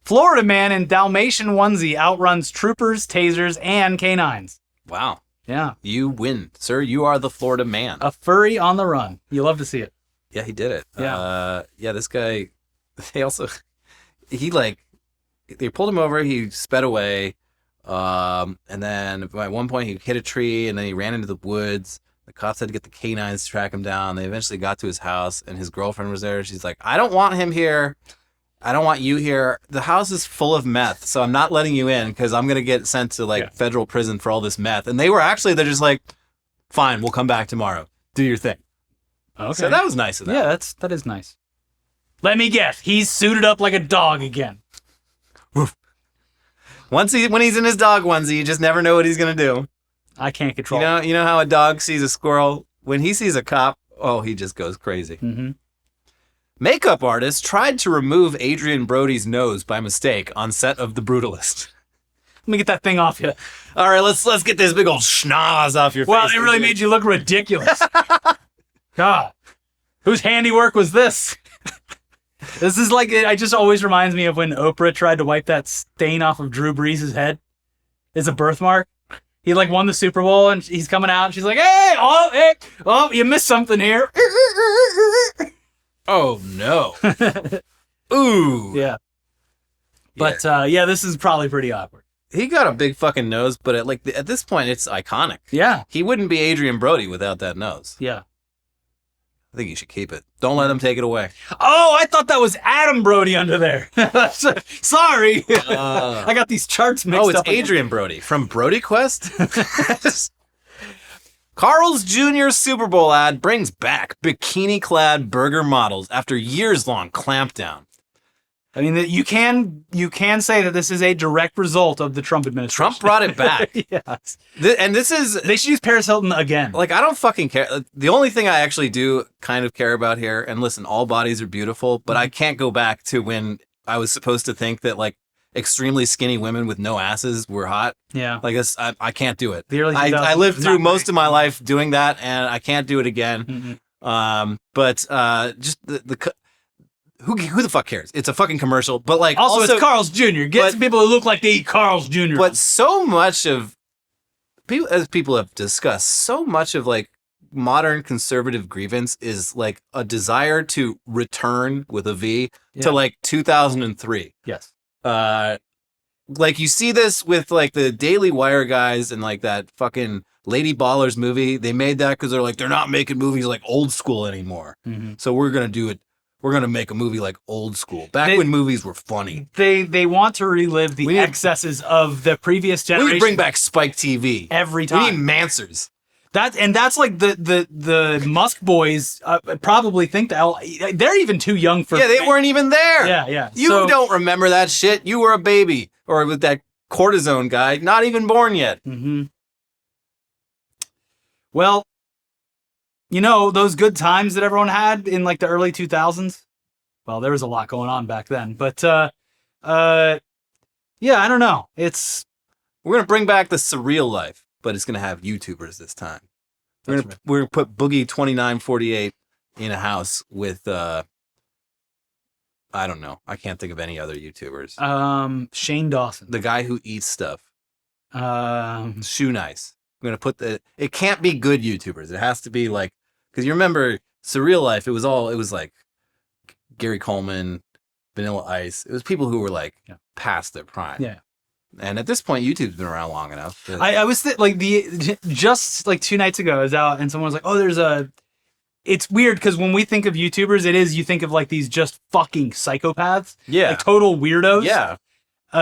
Florida man in Dalmatian onesie outruns troopers, tasers, and canines. Wow. Yeah. You win, sir. You are the Florida man. A furry on the run. You love to see it. Yeah, he did it. Yeah. Yeah, this guy, they pulled him over, he sped away, and then at one point he hit a tree, and then he ran into the woods. The cops had to get the canines to track him down. They eventually got to his house, and his girlfriend was there. She's like, I don't want him here. I don't want you here. The house is full of meth, so I'm not letting you in because I'm going to get sent to federal prison for all this meth. And they're just like, fine, we'll come back tomorrow. Do your thing. Okay. So that was nice of them. Yeah, that is nice. Let me guess. He's suited up like a dog again. When he's in his dog onesie, you just never know what he's going to do. I can't control it. You know how a dog sees a squirrel? When he sees a cop, he just goes crazy. Mm-hmm. Makeup artist tried to remove Adrian Brody's nose by mistake on set of The Brutalist. Let me get that thing off you. All right, let's get this big old schnoz off your face. Well, it really made you look ridiculous. God, whose handiwork was this? This is like, it just always reminds me of when Oprah tried to wipe that stain off of Drew Brees' head. It's a birthmark. He won the Super Bowl and he's coming out and she's like, hey, you missed something here. Oh, no. Ooh. Yeah. But, this is probably pretty awkward. He got a big fucking nose, but at this point, it's iconic. Yeah. He wouldn't be Adrian Brody without that nose. Yeah. I think you should keep it. Don't let him take it away. Oh, I thought that was Adam Brody under there. Sorry. I got these charts mixed up. Oh, it's Adrian Brody from Brody Quest? Carl's Jr. Super Bowl ad brings back bikini-clad burger models after years-long clampdown. I mean, you can say that this is a direct result of the Trump administration. Trump brought it back. Yes. They should use Paris Hilton again. I don't fucking care. The only thing I actually do kind of care about here, and listen, all bodies are beautiful, but I can't go back to when I was supposed to think that extremely skinny women with no asses were hot. Yeah. I can't do it. The early 2000s I lived was through not most great. of my life doing that, and I can't do it again. Mm-hmm. But just who the fuck cares? It's a fucking commercial. But also it's Carl's Jr. Get some people who look like they eat Carl's Jr. But so much of as people have discussed, so much of like modern conservative grievance is like a desire to return with a V to like 2003. Yes. Like you see this with like the Daily Wire guys and like that fucking Lady Ballers movie. They made that because they're like, they're not making movies like old school anymore. Mm-hmm. So we're going to do it. We're going to make a movie like old school. Back when movies were funny. They want to relive the excesses of the previous generation. We need to bring back Spike TV. Every time. We need Mansers. That's like the Musk boys probably think that they're even too young for. Yeah, they weren't even there. Yeah. You don't remember that shit. You were a baby. Or with that cortisone guy, not even born yet. Mm-hmm. Well, you know, those good times that everyone had in like the early 2000s. Well, there was a lot going on back then. But yeah, I don't know. We're going to bring back the surreal life, but it's going to have YouTubers this time. We're going to put Boogie 2948 in a house with I don't know. I can't think of any other YouTubers. Shane Dawson. The guy who eats stuff. Shoe Nice. I'm going to put it can't be good YouTubers. It has to be like, because you remember Surreal Life, it was like Gary Coleman, Vanilla Ice. It was people who were like past their prime. Yeah. And at this point, YouTube's been around long enough. I was just like 2 nights ago, I was out and someone was like, oh, it's weird because when we think of YouTubers, you think of like these just fucking psychopaths. Yeah. Like total weirdos. Yeah.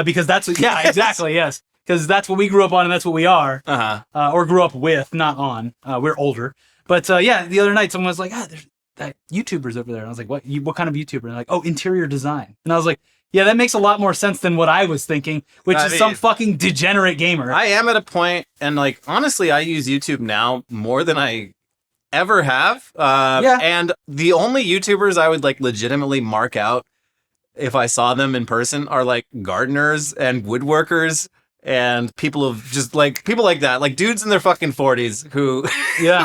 Because that's, exactly, yes. Because that's what we grew up on and that's what we are. Uh-huh. Or grew up with, not on. We're older. But the other night someone was like, there's that YouTuber's over there. And I was like, what kind of YouTuber? And they're like, oh, interior design. And I was like, yeah, that makes a lot more sense than what I was thinking, which is some fucking degenerate gamer. I am at a point, and like, honestly, I use YouTube now more than I ever have. And the only YouTubers I would like legitimately mark out if I saw them in person are like gardeners and woodworkers and people like that, like dudes in their fucking 40s who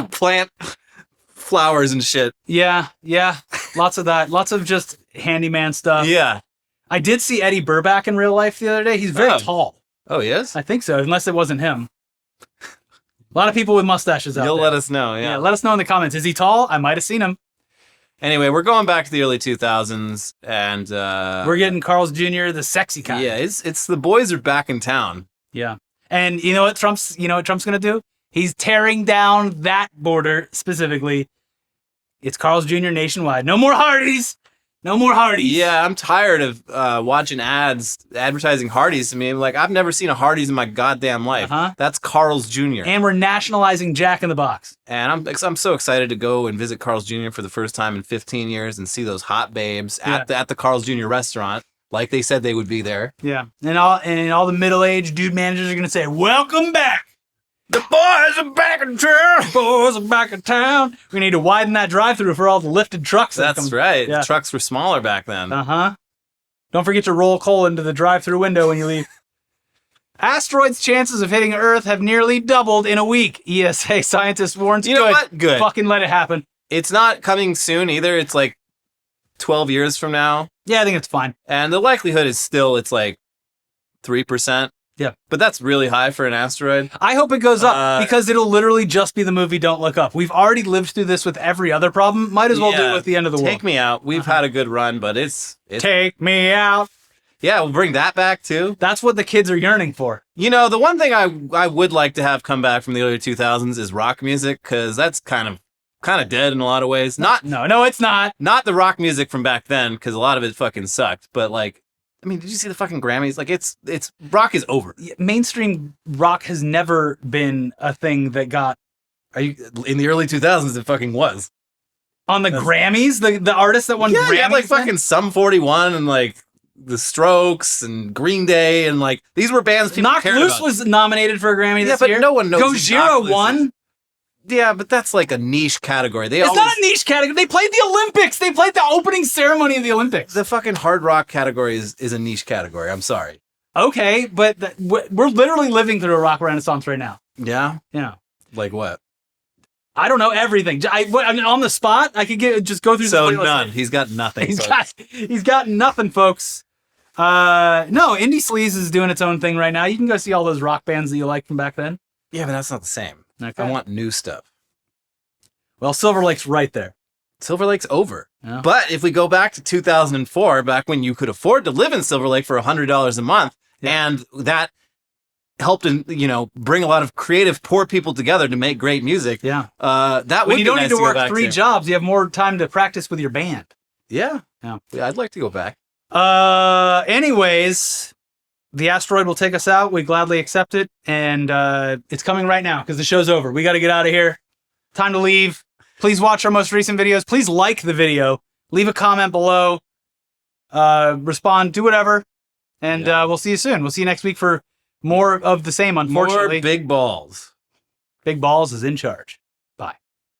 plant flowers and shit. Yeah. Lots of that. Lots of just handyman stuff. Yeah. I did see Eddie Burback in real life the other day. He's very tall. Oh, he is? I think so, unless it wasn't him. A lot of people with mustaches out there. You'll let us know, yeah. Let us know in the comments. Is he tall? I might have seen him. Anyway, we're going back to the early 2000s, and we're getting Carl's Jr., the sexy kind. Yeah, it's the boys are back in town. Yeah. And you know what Trump's gonna do? He's tearing down that border specifically. It's Carl's Jr. nationwide. No more Hardys. No more Hardys. Yeah, I'm tired of watching ads advertising Hardys to me. Like, I've never seen a Hardys in my goddamn life. That's Carl's Jr. And we're nationalizing Jack in the Box. And I'm so excited to go and visit Carl's Jr. for the first time in 15 years and see those hot babes at the Carl's Jr. restaurant, like they said they would be there. Yeah, and all the middle-aged dude managers are gonna say, "Welcome back. The boys are back in town. Boys are back in town." We need to widen that drive-through for all the lifted trucks. That's right. Yeah. The trucks were smaller back then. Don't forget to roll coal into the drive-through window when you leave. Asteroids' chances of hitting Earth have nearly doubled in a week. ESA scientist warns. You know what? Good. Fucking let it happen. It's not coming soon either. It's like 12 years from now. Yeah, I think it's fine. And the likelihood is still, it's like 3%. Yeah. But that's really high for an asteroid. I hope it goes up because it'll literally just be the movie Don't Look Up. We've already lived through this with every other problem. Might as well do it with the end of the world. Take Me Out. We've had a good run, but it's... Take Me Out. Yeah, we'll bring that back too. That's what the kids are yearning for. You know, the one thing I would like to have come back from the early 2000s is rock music, because that's kind of dead in a lot of ways. No, it's not. Not the rock music from back then, because a lot of it fucking sucked. But like, I mean, did you see the fucking Grammys? Like, it's rock is over. Mainstream rock has never been a thing that got. In the early 2000s, it fucking was. On the Grammys, the artist that won Grammys. Yeah, like fucking Sum 41 and like The Strokes and Green Day and like these were bands people cared Knocked Loose about. was nominated for a Grammy this year. Yeah, but no one knows. Gojira won. Yeah, but that's like a niche category. It's not a niche category. They played the Olympics. They played the opening ceremony of the Olympics. The fucking hard rock category is a niche category. I'm sorry. Okay, but we're literally living through a rock renaissance right now. Yeah? Yeah. Like what? I don't know everything. I mean, on the spot, I could just go through. So none. He's got nothing. He's got nothing, folks. No, Indie Sleaze is doing its own thing right now. You can go see all those rock bands that you like from back then. Yeah, but that's not the same. Okay. I want new stuff. Well, Silver Lake's right there. Silver Lake's over. Yeah. But if we go back to 2004, back when you could afford to live in Silver Lake for $100 a month, and that helped bring a lot of creative poor people together to make great music. Yeah. That When would you be don't nice need to go work back 3 to. jobs, you have more time to practice with your band. Yeah. Yeah. I'd like to go back. Anyways, the asteroid will take us out. We gladly accept it. And it's coming right now because the show's over. We got to get out of here. Time to leave. Please watch our most recent videos. Please like the video. Leave a comment below. Respond. Do whatever. And we'll see you soon. We'll see you next week for more of the same, unfortunately. More big balls. Big Balls is in charge.